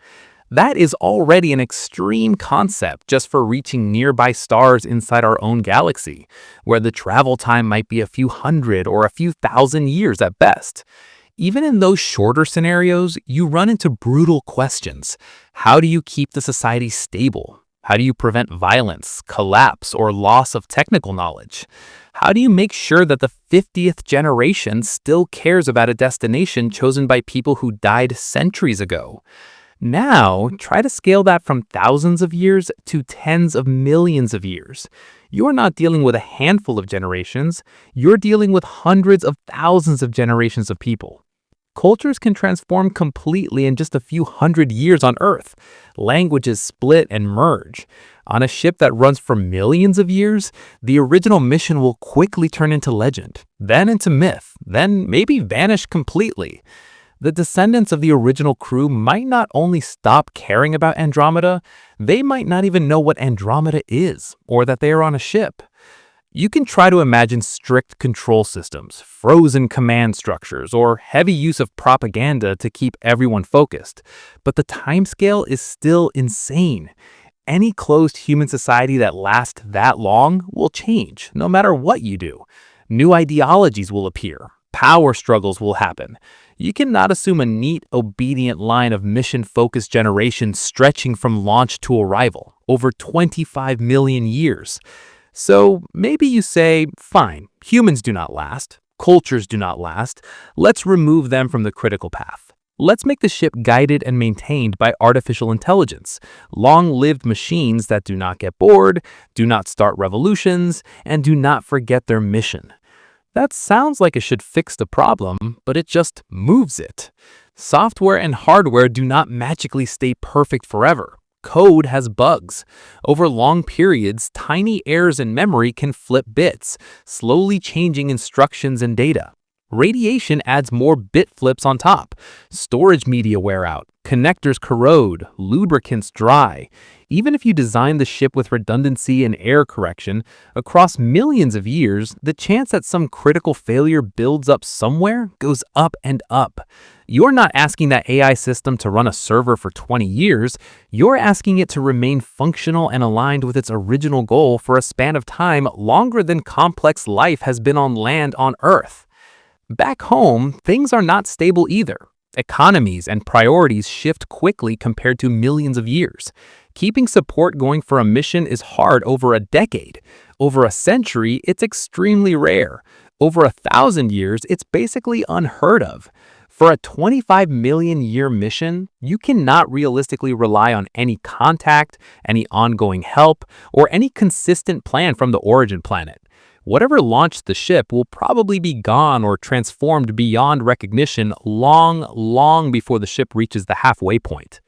That is already an extreme concept just for reaching nearby stars inside our own galaxy, where the travel time might be a few hundred or a few thousand years at best. Even in those shorter scenarios, you run into brutal questions. How do you keep the society stable? How do you prevent violence, collapse, or loss of technical knowledge? How do you make sure that the 50th generation still cares about a destination chosen by people who died centuries ago? Now, try to scale that from thousands of years to tens of millions of years. You're not dealing with a handful of generations, you're dealing with hundreds of thousands of generations of people. Cultures can transform completely in just a few hundred years on Earth. Languages split and merge. On a ship that runs for millions of years, the original mission will quickly turn into legend, then into myth, then maybe vanish completely. The descendants of the original crew might not only stop caring about Andromeda, they might not even know what Andromeda is, or that they are on a ship. You can try to imagine strict control systems, frozen command structures, or heavy use of propaganda to keep everyone focused, but the timescale is still insane. Any closed human society that lasts that long will change, no matter what you do. New ideologies will appear. Power struggles will happen. You cannot assume a neat, obedient line of mission-focused generations stretching from launch to arrival, over 25 million years. So maybe you say, fine, humans do not last, cultures do not last, let's remove them from the critical path. Let's make the ship guided and maintained by artificial intelligence, long-lived machines that do not get bored, do not start revolutions, and do not forget their mission. That sounds like it should fix the problem, but it just moves it. Software and hardware do not magically stay perfect forever. Code has bugs. Over long periods, tiny errors in memory can flip bits, slowly changing instructions and data. Radiation adds more bit flips on top. Storage media wear out, connectors corrode, lubricants dry. Even if you design the ship with redundancy and error correction, across millions of years, the chance that some critical failure builds up somewhere goes up and up. You're not asking that AI system to run a server for 20 years, you're asking it to remain functional and aligned with its original goal for a span of time longer than complex life has been on land on Earth. Back home, things are not stable either. Economies and priorities shift quickly compared to millions of years. Keeping support going for a mission is hard over a decade. Over a century, it's extremely rare. Over 1,000 years, it's basically unheard of. For a 25 million year mission, you cannot realistically rely on any contact, any ongoing help, or any consistent plan from the origin planet. Whatever launched the ship will probably be gone or transformed beyond recognition long before the ship reaches the halfway point.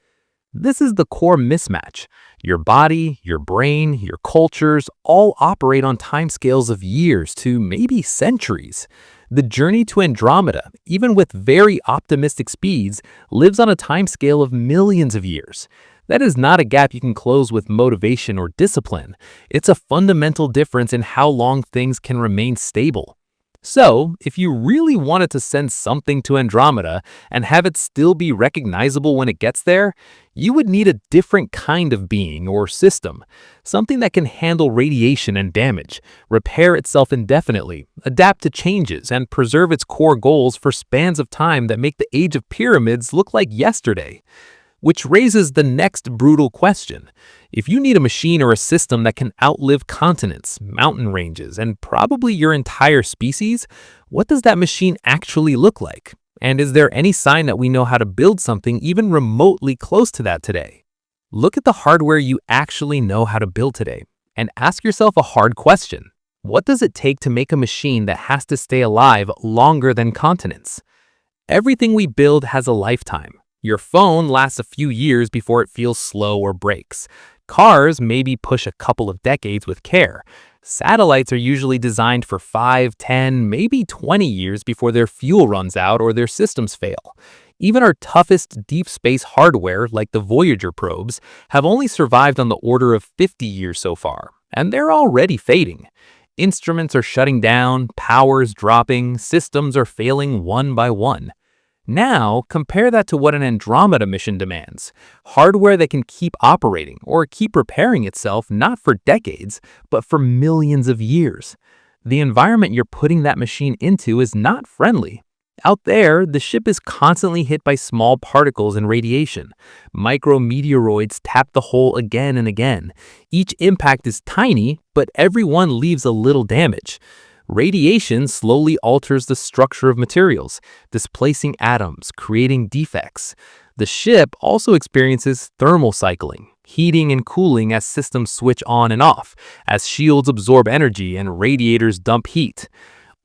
This is the core mismatch. Your body, your brain, your cultures all operate on timescales of years to maybe centuries. The journey to Andromeda, even with very optimistic speeds, lives on a timescale of millions of years. That is not a gap you can close with motivation or discipline. It's a fundamental difference in how long things can remain stable. So, if you really wanted to send something to Andromeda and have it still be recognizable when it gets there, you would need a different kind of being or system, something that can handle radiation and damage, repair itself indefinitely, adapt to changes, and preserve its core goals for spans of time that make the age of pyramids look like yesterday. Which raises the next brutal question. If you need a machine or a system that can outlive continents, mountain ranges, and probably your entire species, what does that machine actually look like? And is there any sign that we know how to build something even remotely close to that today? Look at the hardware you actually know how to build today, and ask yourself a hard question. What does it take to make a machine that has to stay alive longer than continents? Everything we build has a lifetime. Your phone lasts a few years before it feels slow or breaks. Cars maybe push a couple of decades with care. Satellites are usually designed for 5, 10, maybe 20 years before their fuel runs out or their systems fail. Even our toughest deep space hardware, like the Voyager probes, have only survived on the order of 50 years so far, and they're already fading. Instruments are shutting down, powers dropping, systems are failing one by one. Now, compare that to what an Andromeda mission demands. Hardware that can keep operating or keep repairing itself not for decades, but for millions of years. The environment you're putting that machine into is not friendly. Out there, the ship is constantly hit by small particles and radiation. Micrometeoroids tap the hull again and again. Each impact is tiny, but every one leaves a little damage. Radiation slowly alters the structure of materials, displacing atoms, creating defects. The ship also experiences thermal cycling. heating and cooling as systems switch on and off, as shields absorb energy and radiators dump heat.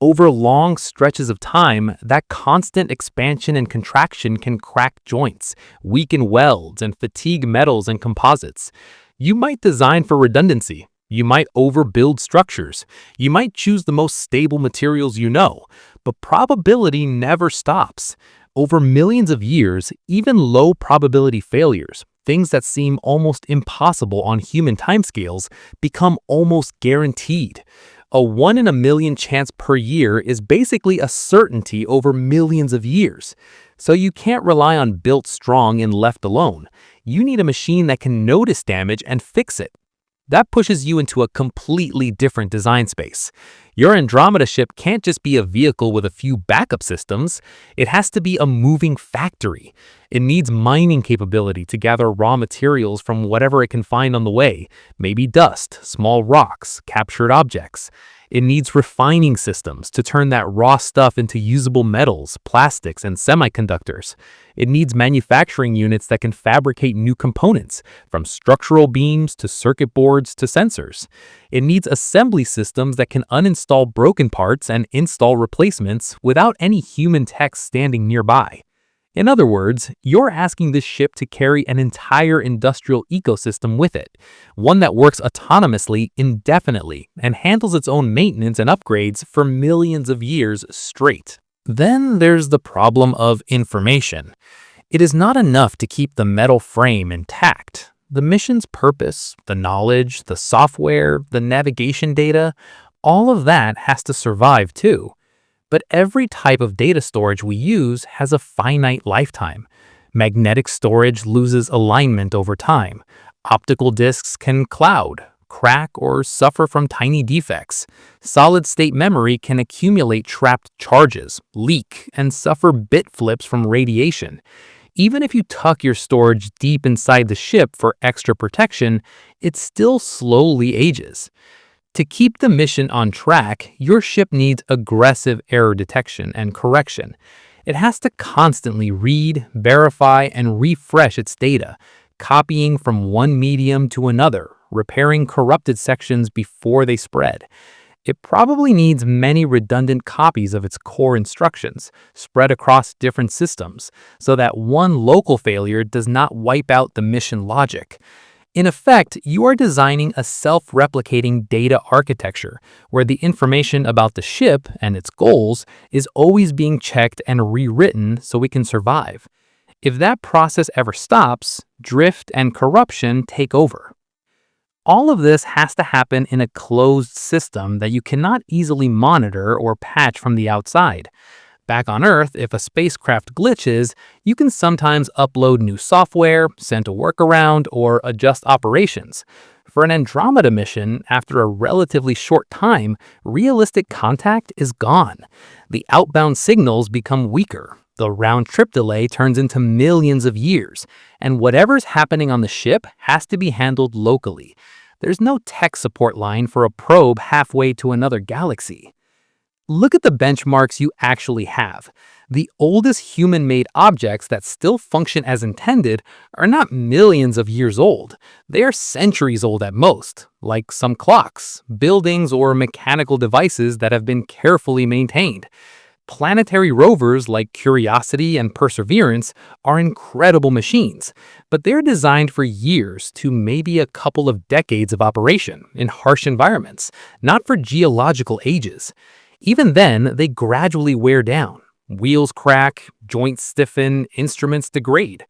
Over long stretches of time, that constant expansion and contraction can crack joints, weaken welds, and fatigue metals and composites. You might design for redundancy. You might overbuild structures. You might choose the most stable materials you know, but probability never stops. Over millions of years, even low probability failures, things that seem almost impossible on human timescales, become almost guaranteed. A 1 in a million chance per year is basically a certainty over millions of years. So you can't rely on built strong and left alone. You need a machine that can notice damage and fix it. That pushes you into a completely different design space. Your Andromeda ship can't just be a vehicle with a few backup systems. It has to be a moving factory. It needs mining capability to gather raw materials from whatever it can find on the way, maybe dust, small rocks, captured objects. It needs refining systems to turn that raw stuff into usable metals, plastics, and semiconductors. It needs manufacturing units that can fabricate new components, from structural beams to circuit boards to sensors. It needs assembly systems that can uninstall broken parts and install replacements without any human tech standing nearby. In other words, you're asking this ship to carry an entire industrial ecosystem with it, one that works autonomously indefinitely and handles its own maintenance and upgrades for millions of years straight. Then there's the problem of information. It is not enough to keep the metal frame intact. The mission's purpose, the knowledge, the software, the navigation data, all of that has to survive too. But every type of data storage we use has a finite lifetime. Magnetic storage loses alignment over time. Optical disks can cloud, crack, or suffer from tiny defects. Solid-state memory can accumulate trapped charges, leak, and suffer bit flips from radiation. Even if you tuck your storage deep inside the ship for extra protection, it still slowly ages. To keep the mission on track, your ship needs aggressive error detection and correction. It has to constantly read, verify, and refresh its data, copying from one medium to another, repairing corrupted sections before they spread. It probably needs many redundant copies of its core instructions, spread across different systems, so that one local failure does not wipe out the mission logic. In effect, you are designing a self-replicating data architecture where the information about the ship and its goals is always being checked and rewritten so we can survive. If that process ever stops, drift and corruption take over. All of this has to happen in a closed system that you cannot easily monitor or patch from the outside. Back on Earth, if a spacecraft glitches, you can sometimes upload new software, send a workaround, or adjust operations. For an Andromeda mission, after a relatively short time, realistic contact is gone. The outbound signals become weaker. The round-trip delay turns into millions of years, and whatever's happening on the ship has to be handled locally. There's no tech support line for a probe halfway to another galaxy. Look at the benchmarks you actually have. The oldest human-made objects that still function as intended are not millions of years old. They are centuries old at most, like some clocks, buildings, or mechanical devices that have been carefully maintained. Planetary rovers like Curiosity and Perseverance are incredible machines, but they're designed for years to maybe a couple of decades of operation in harsh environments, not for geological ages. Even then, they gradually wear down. Wheels crack, joints stiffen, instruments degrade.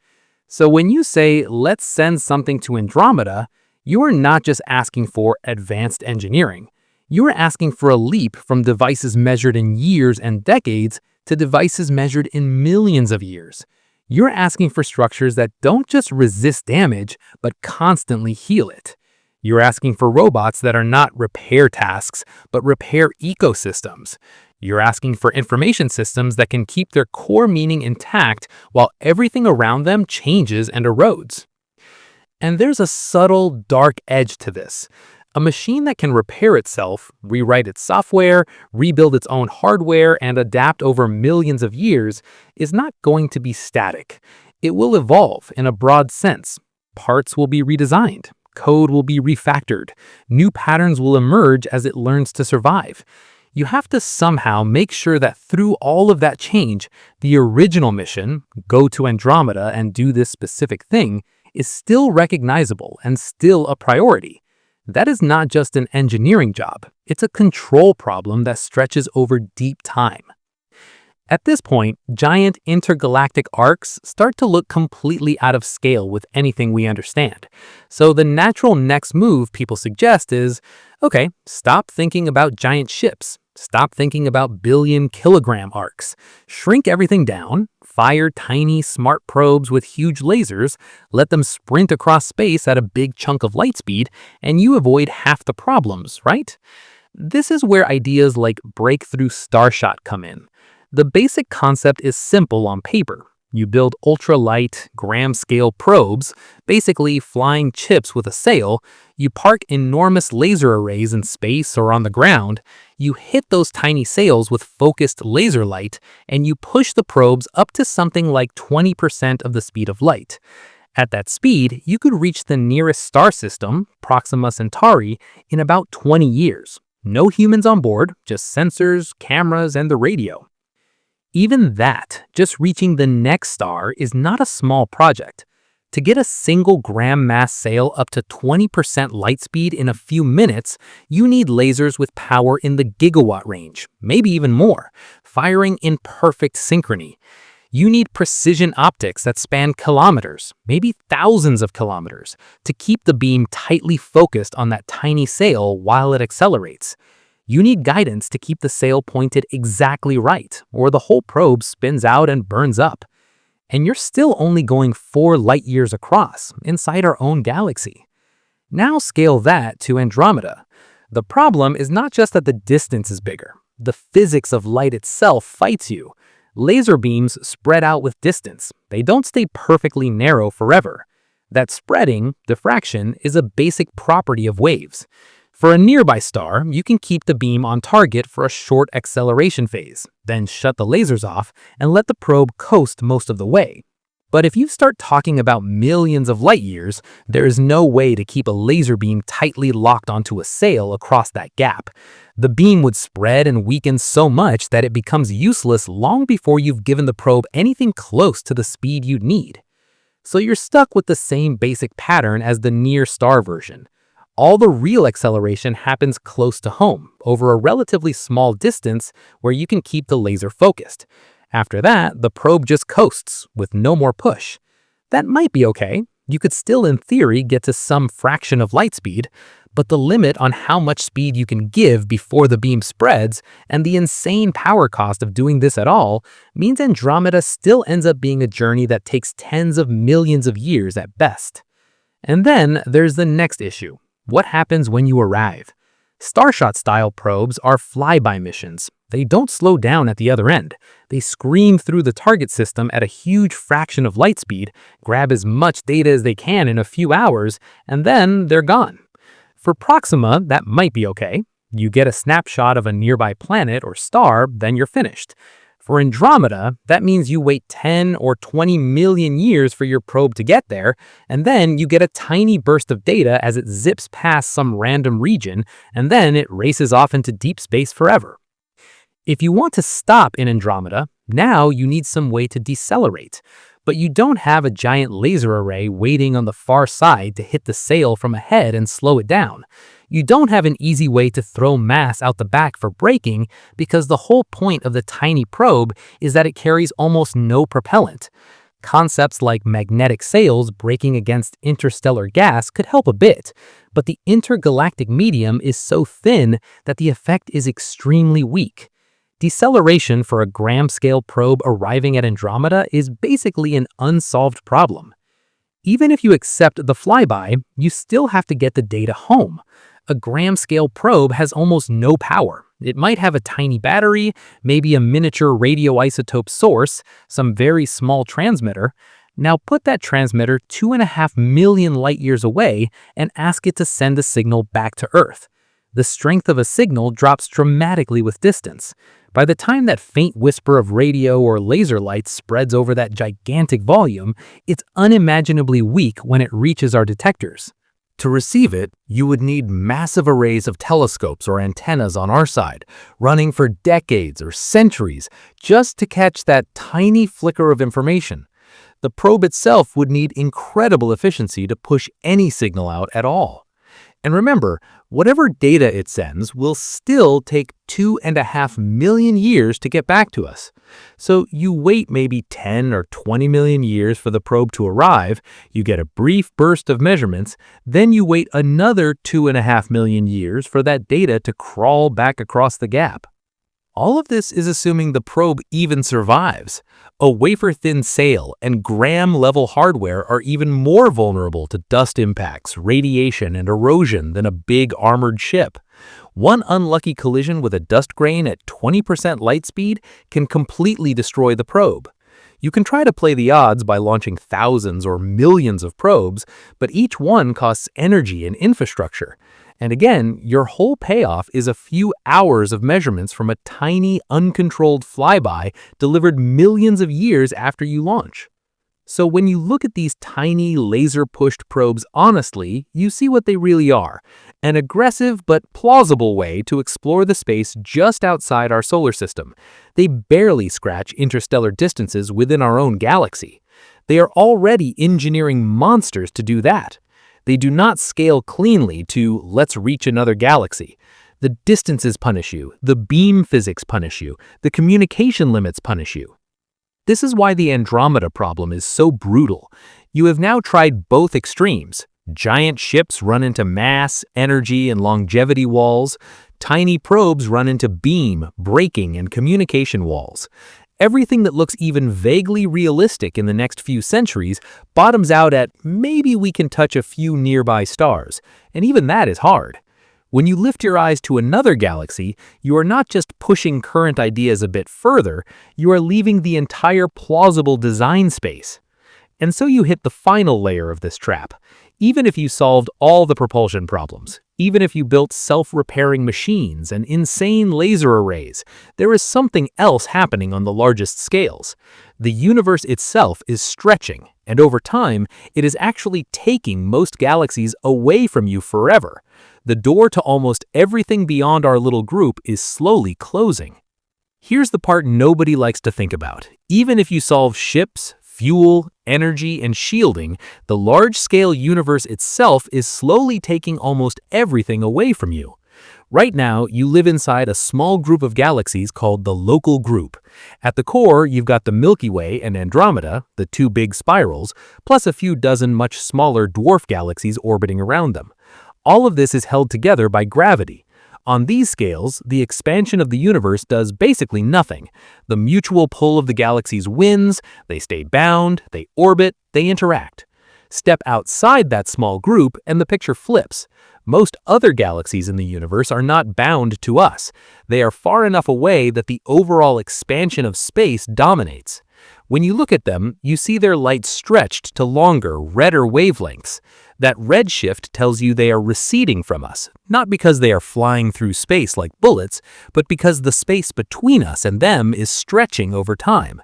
So when you say, let's send something to Andromeda, you are not just asking for advanced engineering. You are asking for a leap from devices measured in years and decades to devices measured in millions of years. You're asking for structures that don't just resist damage, but constantly heal it. You're asking for robots that are not repair tasks, but repair ecosystems. You're asking for information systems that can keep their core meaning intact while everything around them changes and erodes. And there's a subtle, dark edge to this. A machine that can repair itself, rewrite its software, rebuild its own hardware, and adapt over millions of years is not going to be static. It will evolve in a broad sense. Parts will be redesigned. Code will be refactored. New patterns will emerge as it learns to survive. You have to somehow make sure that through all of that change, the original mission, go to Andromeda and do this specific thing, is still recognizable and still a priority. That is not just an engineering job. It's a control problem that stretches over deep time. At this point, giant intergalactic arcs start to look completely out of scale with anything we understand. So the natural next move people suggest is, okay, stop thinking about giant ships. Stop thinking about billion-kilogram arcs. Shrink everything down, fire tiny, smart probes with huge lasers, let them sprint across space at a big chunk of light speed, and you avoid half the problems, right? This is where ideas like breakthrough starshot come in. The basic concept is simple on paper. You build ultralight, gram-scale probes, basically flying chips with a sail. You park enormous laser arrays in space or on the ground. You hit those tiny sails with focused laser light, and you push the probes up to something like 20% of the speed of light. At that speed, you could reach the nearest star system, Proxima Centauri, in about 20 years. No humans on board, just sensors, cameras, and the radio. Even that, just reaching the next star, is not a small project. To get a single gram mass sail up to 20% light speed in a few minutes, you need lasers with power in the gigawatt range, maybe even more, firing in perfect synchrony. You need precision optics that span kilometers, maybe thousands of kilometers, to keep the beam tightly focused on that tiny sail while it accelerates. You need guidance to keep the sail pointed exactly right, or the whole probe spins out and burns up. And you're still only going 4 light years across, inside our own galaxy. Now scale that to Andromeda. The problem is not just that the distance is bigger. The physics of light itself fights you. Laser beams spread out with distance. They don't stay perfectly narrow forever. That spreading, diffraction, is a basic property of waves. For a nearby star, you can keep the beam on target for a short acceleration phase, then shut the lasers off and let the probe coast most of the way. But if you start talking about millions of light years, there is no way to keep a laser beam tightly locked onto a sail across that gap. The beam would spread and weaken so much that it becomes useless long before you've given the probe anything close to the speed you'd need. So you're stuck with the same basic pattern as the near-star version. All the real acceleration happens close to home, over a relatively small distance where you can keep the laser focused. After that, the probe just coasts, with no more push. That might be okay. You could still, in theory, get to some fraction of light speed, but the limit on how much speed you can give before the beam spreads, and the insane power cost of doing this at all, means Andromeda still ends up being a journey that takes tens of millions of years at best. And then there's the next issue. What happens when you arrive? Starshot-style probes are flyby missions. They don't slow down at the other end. They scream through the target system at a huge fraction of light speed, grab as much data as they can in a few hours, and then they're gone. For Proxima, that might be okay. You get a snapshot of a nearby planet or star, then you're finished. For Andromeda, that means you wait 10 or 20 million years for your probe to get there, and then you get a tiny burst of data as it zips past some random region, and then it races off into deep space forever. If you want to stop in Andromeda, now you need some way to decelerate. But you don't have a giant laser array waiting on the far side to hit the sail from ahead and slow it down. You don't have an easy way to throw mass out the back for braking because the whole point of the tiny probe is that it carries almost no propellant. Concepts like magnetic sails braking against interstellar gas could help a bit, but the intergalactic medium is so thin that the effect is extremely weak. Deceleration for a gram-scale probe arriving at Andromeda is basically an unsolved problem. Even if you accept the flyby, you still have to get the data home. A gram-scale probe has almost no power. It might have a tiny battery, maybe a miniature radioisotope source, some very small transmitter. Now put that transmitter 2.5 million light years away and ask it to send a signal back to Earth. The strength of a signal drops dramatically with distance. By the time that faint whisper of radio or laser lights spreads over that gigantic volume, it's unimaginably weak when it reaches our detectors. To receive it, you would need massive arrays of telescopes or antennas on our side, running for decades or centuries just to catch that tiny flicker of information. The probe itself would need incredible efficiency to push any signal out at all. And remember, whatever data it sends will still take 2.5 million years to get back to us. So you wait maybe 10 or 20 million years for the probe to arrive, you get a brief burst of measurements, then you wait another 2.5 million years for that data to crawl back across the gap. All of this is assuming the probe even survives. A wafer-thin sail and gram-level hardware are even more vulnerable to dust impacts, radiation, and erosion than a big armored ship. One unlucky collision with a dust grain at 20% light speed can completely destroy the probe. You can try to play the odds by launching thousands or millions of probes, but each one costs energy and infrastructure. And again, your whole payoff is a few hours of measurements from a tiny, uncontrolled flyby delivered millions of years after you launch. So when you look at these tiny, laser-pushed probes honestly, you see what they really are: an aggressive but plausible way to explore the space just outside our solar system. They barely scratch interstellar distances within our own galaxy. They are already engineering monsters to do that. They do not scale cleanly to "let's reach another galaxy." The distances punish you, the beam physics punish you, the communication limits punish you. This is why the Andromeda problem is so brutal. You have now tried both extremes. Giant ships run into mass, energy, and longevity walls. Tiny probes run into beam, braking, and communication walls. Everything that looks even vaguely realistic in the next few centuries bottoms out at maybe we can touch a few nearby stars, and even that is hard. When you lift your eyes to another galaxy, you are not just pushing current ideas a bit further, you are leaving the entire plausible design space. And so you hit the final layer of this trap. Even if you solved all the propulsion problems, even if you built self-repairing machines and insane laser arrays, there is something else happening on the largest scales. The universe itself is stretching, and over time, it is actually taking most galaxies away from you forever. The door to almost everything beyond our little group is slowly closing. Here's the part nobody likes to think about. Even if you solve ships, fuel, energy, and shielding, the large-scale universe itself is slowly taking almost everything away from you. Right now, you live inside a small group of galaxies called the local group. At the core, you've got the Milky Way and Andromeda, the two big spirals, plus a few dozen much smaller dwarf galaxies orbiting around them. All of this is held together by gravity. On these scales, the expansion of the universe does basically nothing. The mutual pull of the galaxies wins, they stay bound, they orbit, they interact. Step outside that small group and the picture flips. Most other galaxies in the universe are not bound to us. They are far enough away that the overall expansion of space dominates. When you look at them, you see their light stretched to longer, redder wavelengths. That redshift tells you they are receding from us, not because they are flying through space like bullets, but because the space between us and them is stretching over time.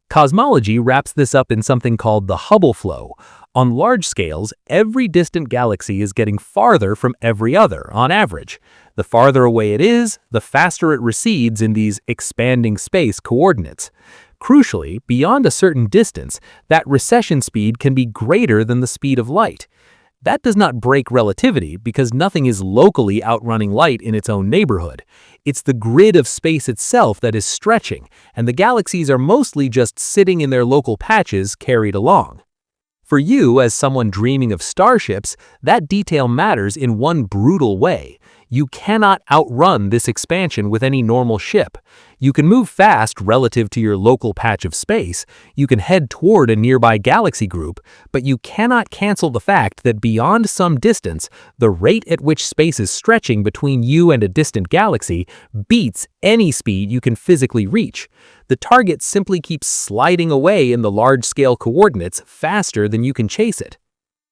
Cosmology wraps this up in something called the Hubble flow. On large scales, every distant galaxy is getting farther from every other, on average. The farther away it is, the faster it recedes in these expanding space coordinates. Crucially, beyond a certain distance, that recession speed can be greater than the speed of light. That does not break relativity because nothing is locally outrunning light in its own neighborhood. It's the grid of space itself that is stretching, and the galaxies are mostly just sitting in their local patches carried along. For you, as someone dreaming of starships, that detail matters in one brutal way. You cannot outrun this expansion with any normal ship. You can move fast relative to your local patch of space, you can head toward a nearby galaxy group, but you cannot cancel the fact that beyond some distance, the rate at which space is stretching between you and a distant galaxy beats any speed you can physically reach. The target simply keeps sliding away in the large-scale coordinates faster than you can chase it.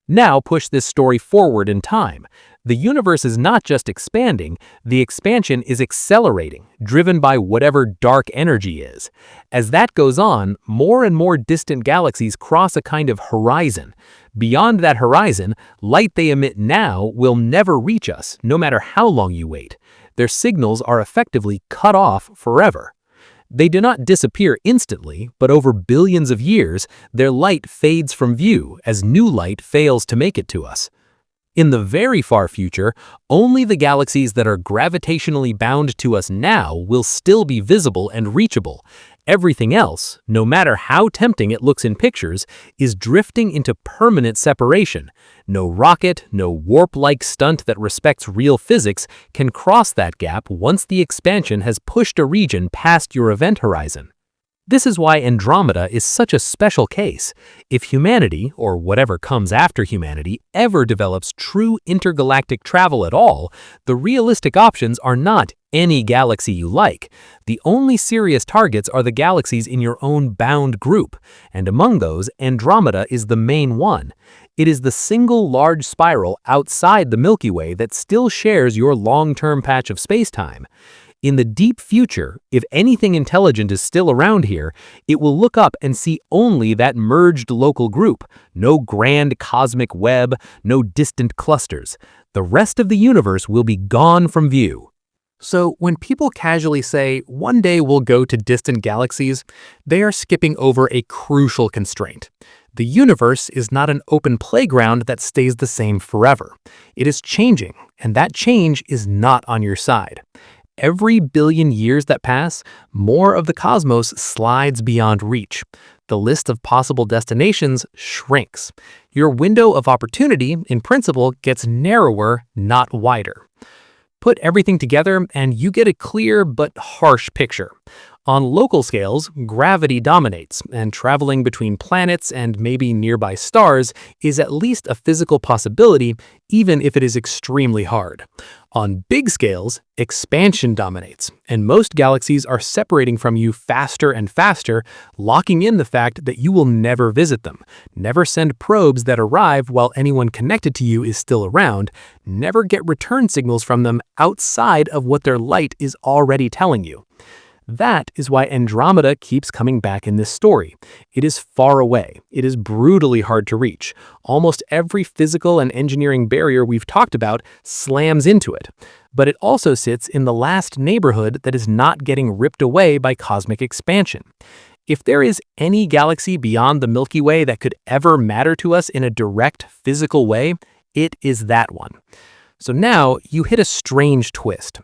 Now push this story forward in time. The universe is not just expanding, the expansion is accelerating, driven by whatever dark energy is. As that goes on, more and more distant galaxies cross a kind of horizon. Beyond that horizon, light they emit now will never reach us, no matter how long you wait. Their signals are effectively cut off forever. They do not disappear instantly, but over billions of years, their light fades from view as new light fails to make it to us. In the very far future, only the galaxies that are gravitationally bound to us now will still be visible and reachable. Everything else, no matter how tempting it looks in pictures, is drifting into permanent separation. No rocket, no warp-like stunt that respects real physics can cross that gap once the expansion has pushed a region past your event horizon. This is why Andromeda is such a special case. If humanity, or whatever comes after humanity, ever develops true intergalactic travel at all, the realistic options are not any galaxy you like. The only serious targets are the galaxies in your own bound group, and among those, Andromeda is the main one. It is the single large spiral outside the Milky Way that still shares your long-term patch of spacetime. In the deep future, if anything intelligent is still around here, it will look up and see only that merged local group. No grand cosmic web, no distant clusters. The rest of the universe will be gone from view. So when people casually say, one day we'll go to distant galaxies, they are skipping over a crucial constraint. The universe is not an open playground that stays the same forever. It is changing, and that change is not on your side. Every billion years that pass, more of the cosmos slides beyond reach. The list of possible destinations shrinks. Your window of opportunity, in principle, gets narrower, not wider. Put everything together and you get a clear but harsh picture. On local scales, gravity dominates, and traveling between planets and maybe nearby stars is at least a physical possibility, even if it is extremely hard. On big scales, expansion dominates, and most galaxies are separating from you faster and faster, locking in the fact that you will never visit them, never send probes that arrive while anyone connected to you is still around, never get return signals from them outside of what their light is already telling you. That is why Andromeda keeps coming back in this story. It is far away. It is brutally hard to reach. Almost every physical and engineering barrier we've talked about slams into it. But it also sits in the last neighborhood that is not getting ripped away by cosmic expansion. If there is any galaxy beyond the Milky Way that could ever matter to us in a direct physical way, it is that one. So now you hit a strange twist.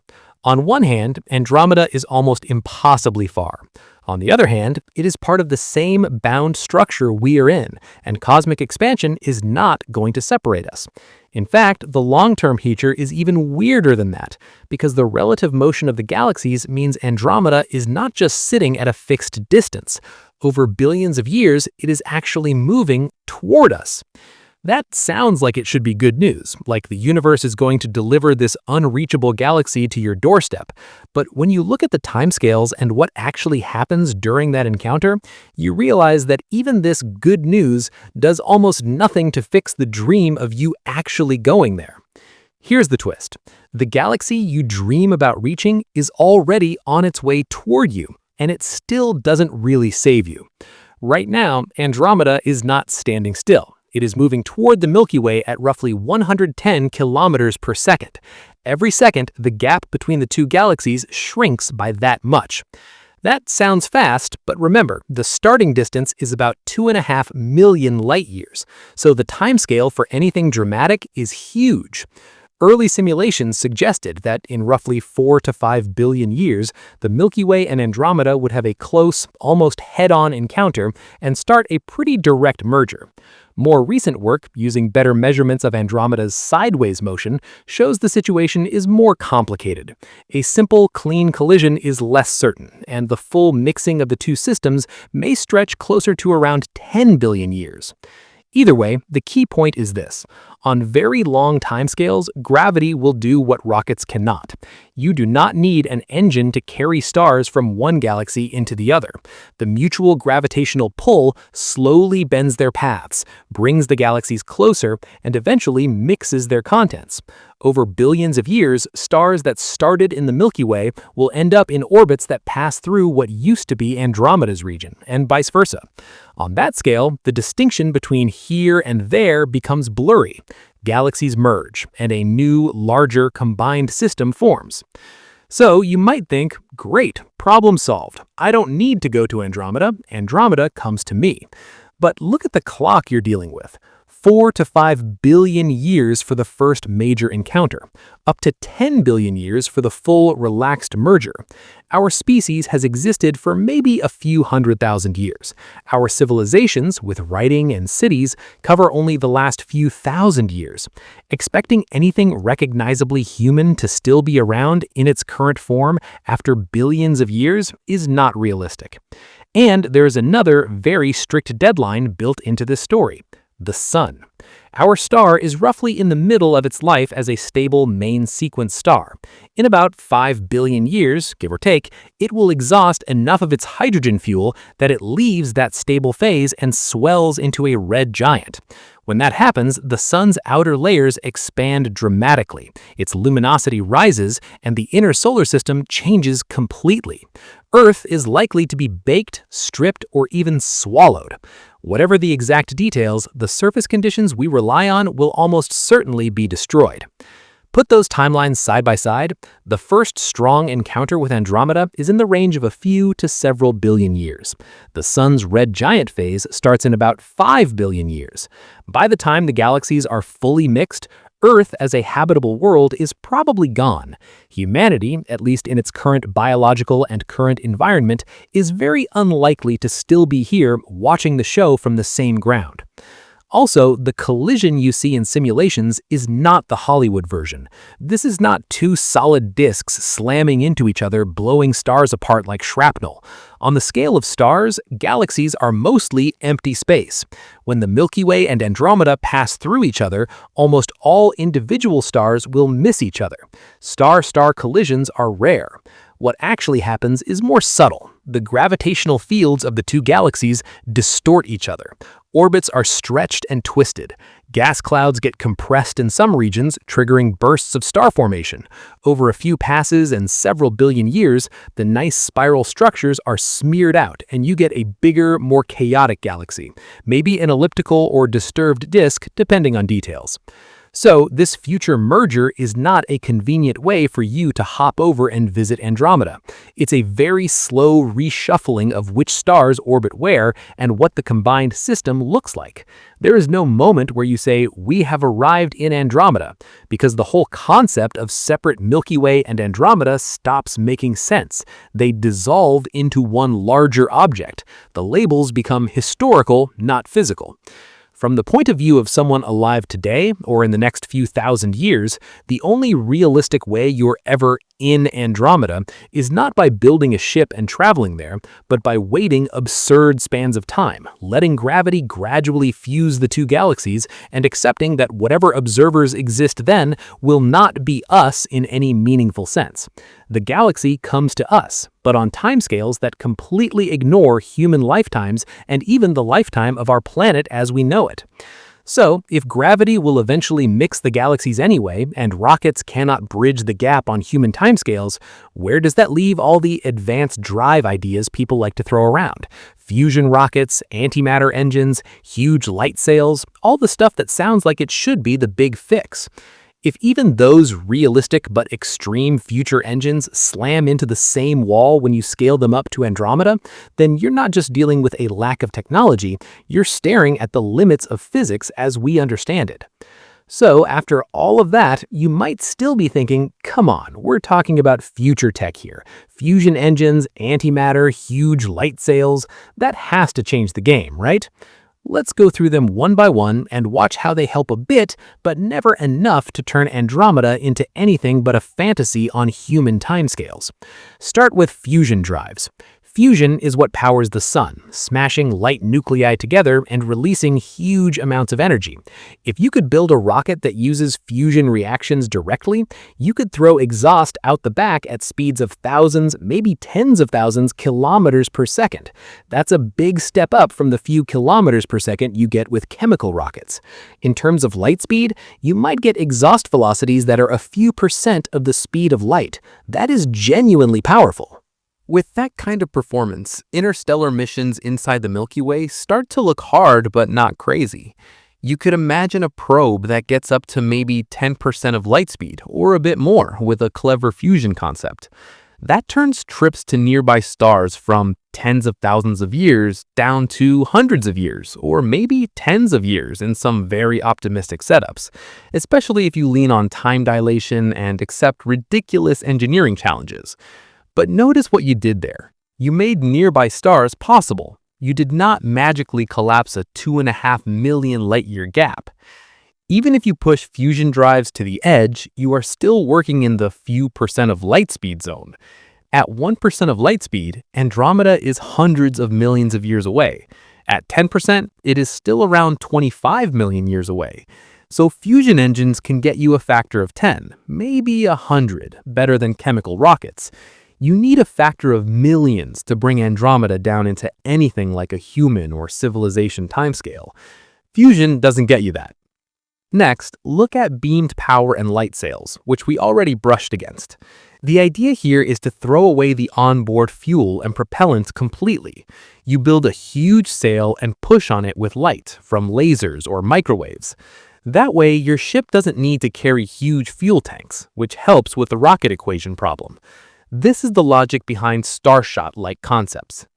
On one hand, Andromeda is almost impossibly far. On the other hand, it is part of the same bound structure we are in, and cosmic expansion is not going to separate us. In fact, the long-term future is even weirder than that, because the relative motion of the galaxies means Andromeda is not just sitting at a fixed distance. Over billions of years, it is actually moving toward us. That sounds like it should be good news, like the universe is going to deliver this unreachable galaxy to your doorstep. But when you look at the timescales and what actually happens during that encounter, you realize that even this good news does almost nothing to fix the dream of you actually going there. Here's the twist. The galaxy you dream about reaching is already on its way toward you, and it still doesn't really save you. Right now, Andromeda is not standing still. It is moving toward the Milky Way at roughly 110 kilometers per second. Every second, the gap between the two galaxies shrinks by that much. That sounds fast, but remember, the starting distance is about 2.5 million light years, so the timescale for anything dramatic is huge. Early simulations suggested that in roughly 4 to 5 billion years, the Milky Way and Andromeda would have a close, almost head-on encounter and start a pretty direct merger. More recent work, using better measurements of Andromeda's sideways motion, shows the situation is more complicated. A simple, clean collision is less certain, and the full mixing of the two systems may stretch closer to around 10 billion years. Either way, the key point is this. On very long timescales, gravity will do what rockets cannot. You do not need an engine to carry stars from one galaxy into the other. The mutual gravitational pull slowly bends their paths, brings the galaxies closer, and eventually mixes their contents. Over billions of years, stars that started in the Milky Way will end up in orbits that pass through what used to be Andromeda's region, and vice versa. On that scale, the distinction between here and there becomes blurry. Galaxies merge, and a new, larger, combined system forms. So you might think, great, problem solved. I don't need to go to Andromeda. Andromeda comes to me. But look at the clock you're dealing with. 4 to 5 billion years for the first major encounter, up to 10 billion years for the full relaxed merger. Our species has existed for maybe a few 100,000 years. Our civilizations, with writing and cities, cover only the last few thousand years. Expecting anything recognizably human to still be around in its current form after billions of years is not realistic. And there's another very strict deadline built into this story. The Sun. Our star is roughly in the middle of its life as a stable main sequence star. In about 5 billion years, give or take, it will exhaust enough of its hydrogen fuel that it leaves that stable phase and swells into a red giant. When that happens, the Sun's outer layers expand dramatically, its luminosity rises, and the inner solar system changes completely. Earth is likely to be baked, stripped, or even swallowed. Whatever the exact details, the surface conditions we rely on will almost certainly be destroyed. Put those timelines side by side, the first strong encounter with Andromeda is in the range of a few to several billion years. The Sun's red giant phase starts in about 5 billion years. By the time the galaxies are fully mixed, Earth as a habitable world is probably gone. Humanity, at least in its current biological and current environment, is very unlikely to still be here watching the show from the same ground. Also, the collision you see in simulations is not the Hollywood version. This is not two solid disks slamming into each other, blowing stars apart like shrapnel. On the scale of stars, galaxies are mostly empty space. When the Milky Way and Andromeda pass through each other, almost all individual stars will miss each other. Star-star collisions are rare. What actually happens is more subtle. The gravitational fields of the two galaxies distort each other. Orbits are stretched and twisted. Gas clouds get compressed in some regions, triggering bursts of star formation. Over a few passes and several billion years, the nice spiral structures are smeared out, and you get a bigger, more chaotic galaxy, maybe an elliptical or disturbed disk, depending on details. So, this future merger is not a convenient way for you to hop over and visit Andromeda. It's a very slow reshuffling of which stars orbit where and what the combined system looks like. There is no moment where you say, "We have arrived in Andromeda," because the whole concept of separate Milky Way and Andromeda stops making sense. They dissolve into one larger object. The labels become historical, not physical. From the point of view of someone alive today or in the next few thousand years, the only realistic way you're ever in Andromeda is not by building a ship and traveling there, but by waiting absurd spans of time, letting gravity gradually fuse the two galaxies, and accepting that whatever observers exist then will not be us in any meaningful sense. The galaxy comes to us, but on timescales that completely ignore human lifetimes and even the lifetime of our planet as we know it. So, if gravity will eventually mix the galaxies anyway, and rockets cannot bridge the gap on human timescales, where does that leave all the advanced drive ideas people like to throw around? Fusion rockets, antimatter engines, huge light sails, all the stuff that sounds like it should be the big fix. If even those realistic but extreme future engines slam into the same wall when you scale them up to Andromeda, then you're not just dealing with a lack of technology, you're staring at the limits of physics as we understand it. So after all of that, you might still be thinking, come on, we're talking about future tech here. Fusion engines, antimatter, huge light sails, that has to change the game, right? Let's go through them one by one and watch how they help a bit, but never enough to turn Andromeda into anything but a fantasy on human timescales. Start with fusion drives. Fusion is what powers the sun, smashing light nuclei together and releasing huge amounts of energy. If you could build a rocket that uses fusion reactions directly, you could throw exhaust out the back at speeds of thousands, maybe tens of thousands kilometers per second. That's a big step up from the few kilometers per second you get with chemical rockets. In terms of light speed, you might get exhaust velocities that are a few percent of the speed of light. That is genuinely powerful. With that kind of performance, interstellar missions inside the Milky Way start to look hard but not crazy. You could imagine a probe that gets up to maybe 10% of light speed, or a bit more, with a clever fusion concept. That turns trips to nearby stars from tens of thousands of years down to hundreds of years, or maybe tens of years in some very optimistic setups, especially if you lean on time dilation and accept ridiculous engineering challenges. But notice what you did there. You made nearby stars possible. You did not magically collapse a 2.5 million light-year gap. Even if you push fusion drives to the edge, you are still working in the few percent of light speed zone. At 1% of light speed, Andromeda is hundreds of millions of years away. At 10%, it is still around 25 million years away. So fusion engines can get you a factor of 10, maybe 100, better than chemical rockets. You need a factor of millions to bring Andromeda down into anything like a human or civilization timescale. Fusion doesn't get you that. Next, look at beamed power and light sails, which we already brushed against. The idea here is to throw away the onboard fuel and propellant completely. You build a huge sail and push on it with light from lasers or microwaves. That way, your ship doesn't need to carry huge fuel tanks, which helps with the rocket equation problem. This is the logic behind starshot-like concepts.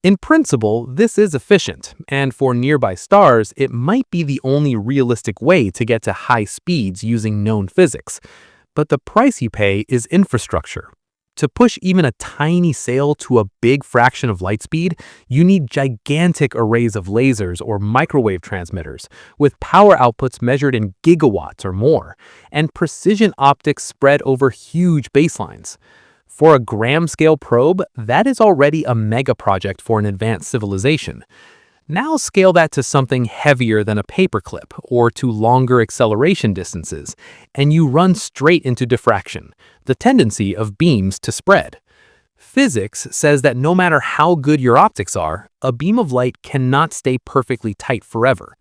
In principle, this is efficient, and for nearby stars, it might be the only realistic way to get to high speeds using known physics. But the price you pay is infrastructure. To push even a tiny sail to a big fraction of light speed, you need gigantic arrays of lasers or microwave transmitters, with power outputs measured in gigawatts or more, and precision optics spread over huge baselines. For a gram-scale probe, that is already a mega project for an advanced civilization. Now scale that to something heavier than a paperclip or to longer acceleration distances, and you run straight into diffraction, the tendency of beams to spread. Physics says that no matter how good your optics are, a beam of light cannot stay perfectly tight forever.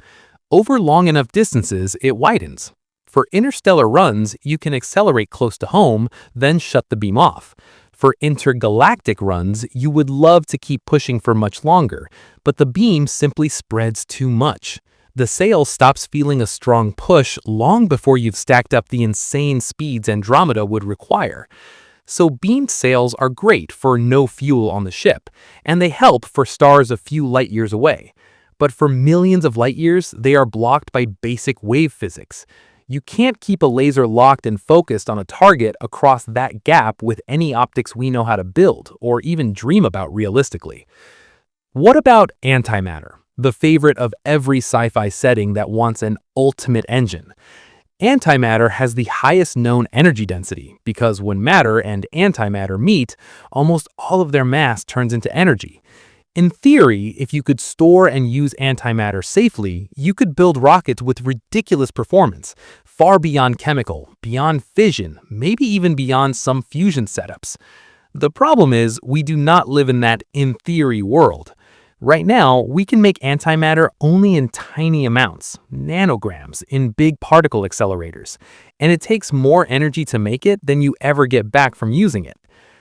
Over long enough distances, it widens. For interstellar runs, you can accelerate close to home, then shut the beam off. For intergalactic runs, you would love to keep pushing for much longer, but the beam simply spreads too much. The sail stops feeling a strong push long before you've stacked up the insane speeds Andromeda would require. So beamed sails are great for no fuel on the ship, and they help for stars a few light years away. But for millions of light years, they are blocked by basic wave physics. You can't keep a laser locked and focused on a target across that gap with any optics we know how to build or even dream about realistically. What about antimatter, the favorite of every sci-fi setting that wants an ultimate engine? Antimatter has the highest known energy density because when matter and antimatter meet, almost all of their mass turns into energy. In theory, if you could store and use antimatter safely, you could build rockets with ridiculous performance, far beyond chemical, beyond fission, maybe even beyond some fusion setups. The problem is, we do not live in that in-theory world. Right now, we can make antimatter only in tiny amounts, nanograms, in big particle accelerators, and it takes more energy to make it than you ever get back from using it.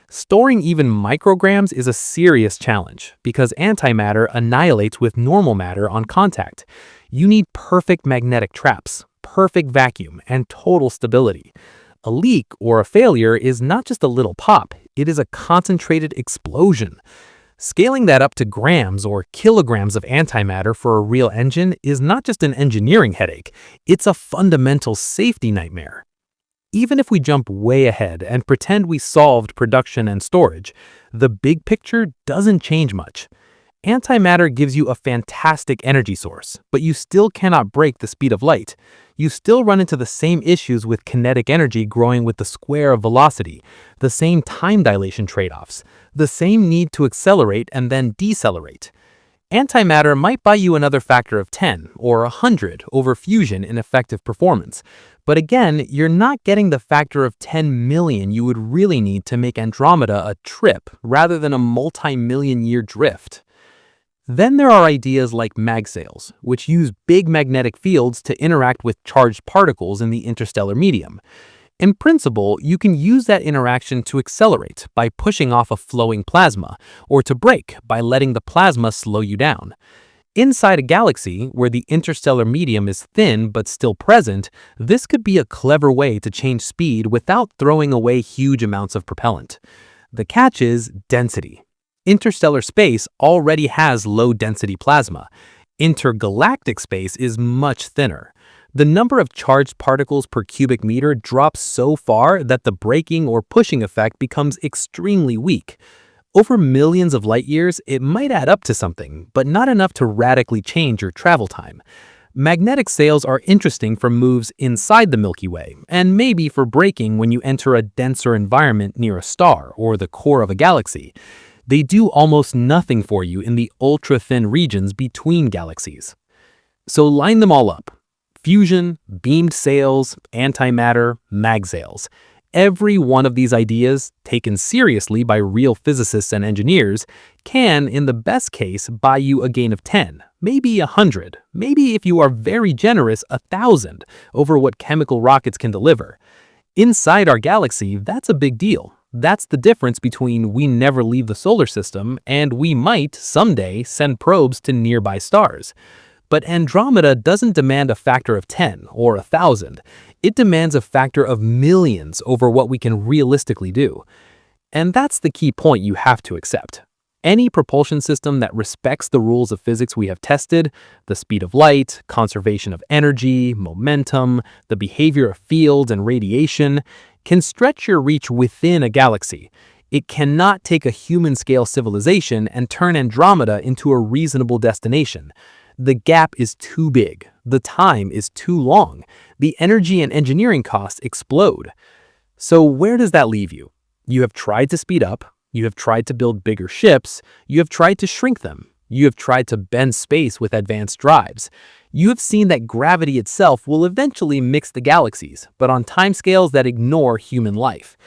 Storing even micrograms is a serious challenge because antimatter annihilates with normal matter on contact. You need perfect magnetic traps, perfect vacuum, and total stability. A leak or a failure is not just a little pop, it is a concentrated explosion. Scaling that up to grams or kilograms of antimatter for a real engine is not just an engineering headache, it's a fundamental safety nightmare. Even if we jump way ahead and pretend we solved production and storage, the big picture doesn't change much. Antimatter gives you a fantastic energy source, but you still cannot break the speed of light. You still run into the same issues with kinetic energy growing with the square of velocity, the same time dilation trade-offs, the same need to accelerate and then decelerate. Antimatter might buy you another factor of 10 or 100 over fusion in effective performance, but again, you're not getting the factor of 10 million you would really need to make Andromeda a trip rather than a multi-million-year drift. Then there are ideas like magsails, which use big magnetic fields to interact with charged particles in the interstellar medium. In principle, you can use that interaction to accelerate by pushing off a flowing plasma, or to brake by letting the plasma slow you down. Inside a galaxy, where the interstellar medium is thin but still present, this could be a clever way to change speed without throwing away huge amounts of propellant. The catch is density. Interstellar space already has low-density plasma. Intergalactic space is much thinner. The number of charged particles per cubic meter drops so far that the braking or pushing effect becomes extremely weak. Over millions of light years, it might add up to something, but not enough to radically change your travel time. Magnetic sails are interesting for moves inside the Milky Way, and maybe for braking when you enter a denser environment near a star or the core of a galaxy. They do almost nothing for you in the ultra-thin regions between galaxies. So line them all up. Fusion, beamed sails, antimatter, magsails. Every one of these ideas, taken seriously by real physicists and engineers, can, in the best case, buy you a gain of 10, maybe 100, maybe if you are very generous, 1,000 over what chemical rockets can deliver. Inside our galaxy, that's a big deal. That's the difference between we never leave the solar system and we might, someday, send probes to nearby stars. But Andromeda doesn't demand a factor of 10 or 1,000. It demands a factor of millions over what we can realistically do. And that's the key point you have to accept. Any propulsion system that respects the rules of physics we have tested, the speed of light, conservation of energy, momentum, the behavior of fields and radiation, can stretch your reach within a galaxy. It cannot take a human-scale civilization and turn Andromeda into a reasonable destination. The gap is too big. The time is too long. The energy and engineering costs explode. So where does that leave you? You have tried to speed up. You have tried to build bigger ships. You have tried to shrink them. You have tried to bend space with advanced drives. You have seen that gravity itself will eventually mix the galaxies, but on timescales that ignore human life.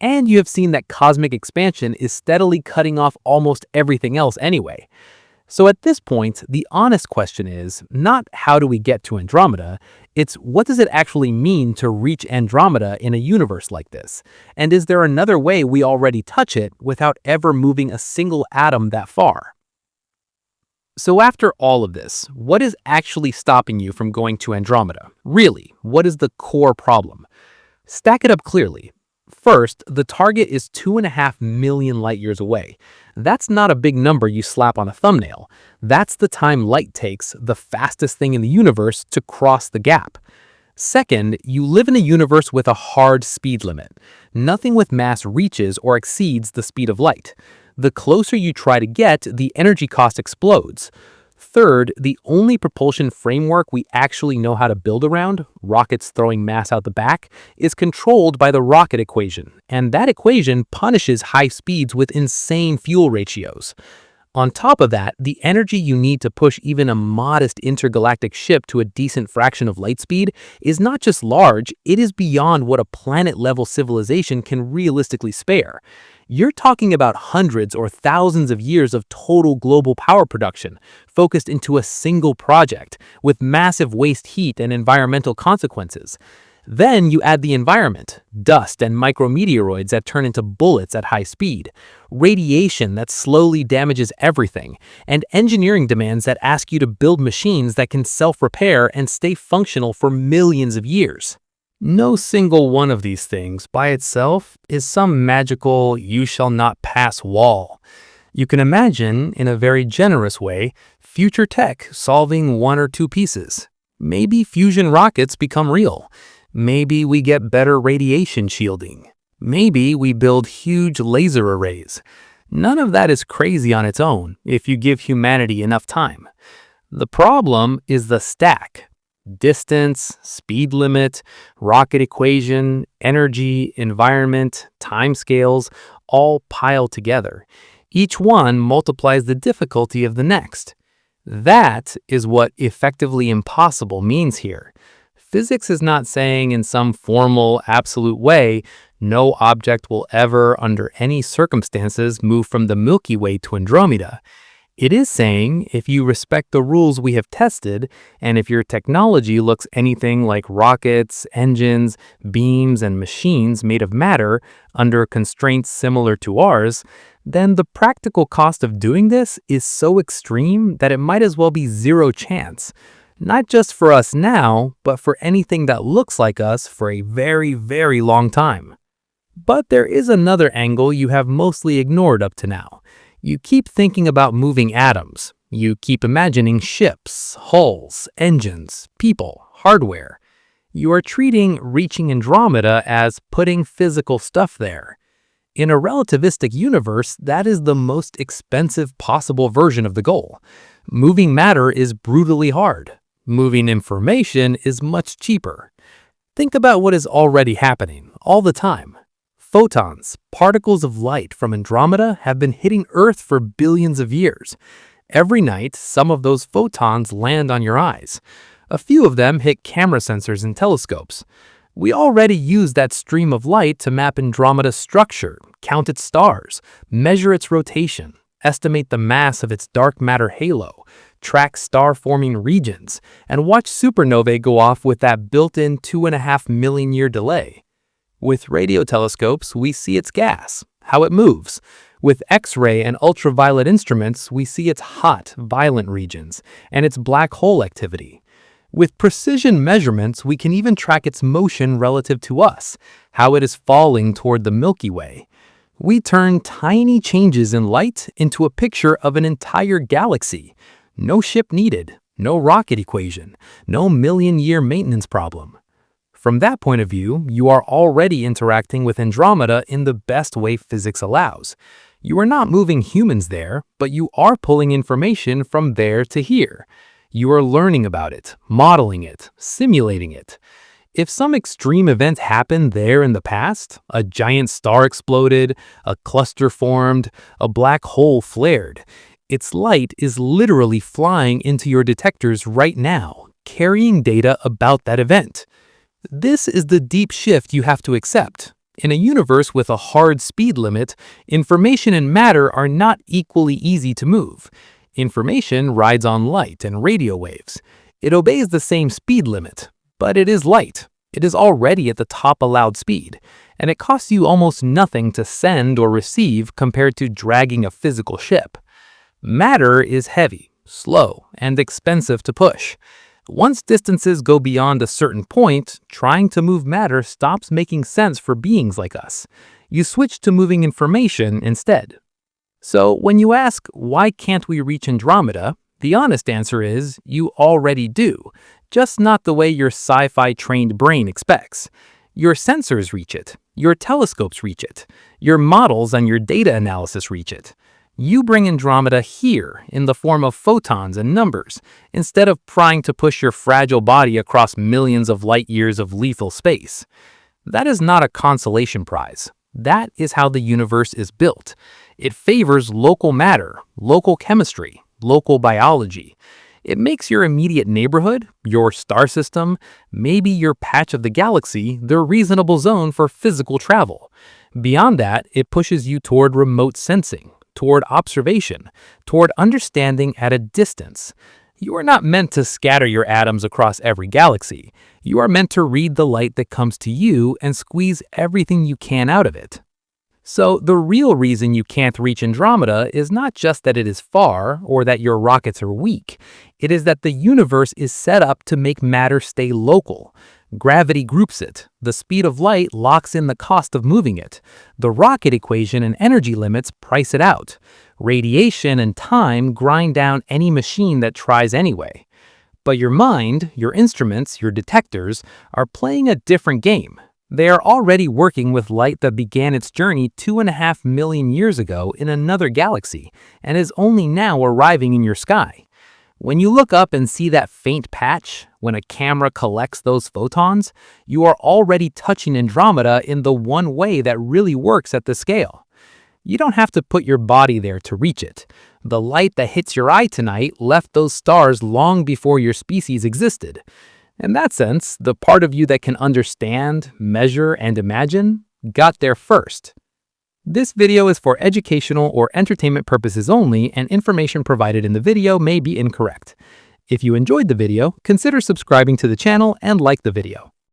And you have seen that cosmic expansion is steadily cutting off almost everything else anyway. So at this point, the honest question is not how do we get to Andromeda, it's what does it actually mean to reach Andromeda in a universe like this? And is there another way we already touch it without ever moving a single atom that far? So after all of this, what is actually stopping you from going to Andromeda? Really, what is the core problem? Stack it up clearly. First, the target is 2.5 million light years away. That's not a big number you slap on a thumbnail. That's the time light takes, the fastest thing in the universe, to cross the gap. Second, you live in a universe with a hard speed limit. Nothing with mass reaches or exceeds the speed of light. The closer you try to get, the energy cost explodes. Third, the only propulsion framework we actually know how to build around, rockets throwing mass out the back, is controlled by the rocket equation, and that equation punishes high speeds with insane fuel ratios. On top of that, the energy you need to push even a modest intergalactic ship to a decent fraction of light speed is not just large, it is beyond what a planet-level civilization can realistically spare. You're talking about hundreds or thousands of years of total global power production, focused into a single project, with massive waste heat and environmental consequences. Then you add the environment, dust and micrometeoroids that turn into bullets at high speed, radiation that slowly damages everything, and engineering demands that ask you to build machines that can self-repair and stay functional for millions of years. No single one of these things by itself is some magical you shall not pass wall. You can imagine, in a very generous way, future tech solving one or two pieces. Maybe fusion rockets become real. Maybe we get better radiation shielding. Maybe we build huge laser arrays. None of that is crazy on its own if you give humanity enough time. The problem is the stack. Distance, speed limit, rocket equation, energy, environment, timescales, all pile together. Each one multiplies the difficulty of the next. That is what effectively impossible means here. Physics is not saying in some formal, absolute way, no object will ever, under any circumstances, move from the Milky Way to Andromeda. It is saying if you respect the rules we have tested, and if your technology looks anything like rockets, engines, beams, and machines made of matter under constraints similar to ours, then the practical cost of doing this is so extreme that it might as well be zero chance. Not just for us now, but for anything that looks like us for a very, very long time. But there is another angle you have mostly ignored up to now. You keep thinking about moving atoms. You keep imagining ships, hulls, engines, people, hardware. You are treating reaching Andromeda as putting physical stuff there. In a relativistic universe, that is the most expensive possible version of the goal. Moving matter is brutally hard. Moving information is much cheaper. Think about what is already happening all the time. Photons, particles of light from Andromeda, have been hitting Earth for billions of years. Every night, some of those photons land on your eyes. A few of them hit camera sensors and telescopes. We already use that stream of light to map Andromeda's structure, count its stars, measure its rotation, estimate the mass of its dark matter halo, track star-forming regions, and watch supernovae go off with that built-in 2.5 million year delay. With radio telescopes, we see its gas, how it moves. With X-ray and ultraviolet instruments, we see its hot, violent regions and its black hole activity. With precision measurements, we can even track its motion relative to us, how it is falling toward the Milky Way. We turn tiny changes in light into a picture of an entire galaxy. No ship needed, no rocket equation, no million-year maintenance problem. From that point of view, you are already interacting with Andromeda in the best way physics allows. You are not moving humans there, but you are pulling information from there to here. You are learning about it, modeling it, simulating it. If some extreme event happened there in the past, a giant star exploded, a cluster formed, a black hole flared, its light is literally flying into your detectors right now, carrying data about that event. This is the deep shift you have to accept. In a universe with a hard speed limit, information and matter are not equally easy to move. Information rides on light and radio waves. It obeys the same speed limit, but it is light. It is already at the top allowed speed, and it costs you almost nothing to send or receive compared to dragging a physical ship. Matter is heavy, slow, and expensive to push. Once distances go beyond a certain point, trying to move matter stops making sense for beings like us. You switch to moving information instead. So when you ask, why can't we reach Andromeda? The honest answer is, you already do, just not the way your sci-fi trained brain expects. Your sensors reach it, your telescopes reach it, your models and your data analysis reach it. You bring Andromeda here in the form of photons and numbers, instead of trying to push your fragile body across millions of light years of lethal space. That is not a consolation prize. That is how the universe is built. It favors local matter, local chemistry, local biology. It makes your immediate neighborhood, your star system, maybe your patch of the galaxy, the reasonable zone for physical travel. Beyond that, it pushes you toward remote sensing, toward observation, toward understanding at a distance. You are not meant to scatter your atoms across every galaxy. You are meant to read the light that comes to you and squeeze everything you can out of it. So the real reason you can't reach Andromeda is not just that it is far or that your rockets are weak. It is that the universe is set up to make matter stay local. Gravity groups it. The speed of light locks in the cost of moving it. The rocket equation and energy limits price it out. Radiation and time grind down any machine that tries anyway. But your mind, your instruments, your detectors are playing a different game. They are already working with light that began its journey 2.5 million years ago in another galaxy and is only now arriving in your sky. When you look up and see that faint patch, when a camera collects those photons, you are already touching Andromeda in the one way that really works at the scale. You don't have to put your body there to reach it. The light that hits your eye tonight left those stars long before your species existed. In that sense, the part of you that can understand, measure, and imagine got there first. This video is for educational or entertainment purposes only, and information provided in the video may be incorrect. If you enjoyed the video, consider subscribing to the channel and like the video.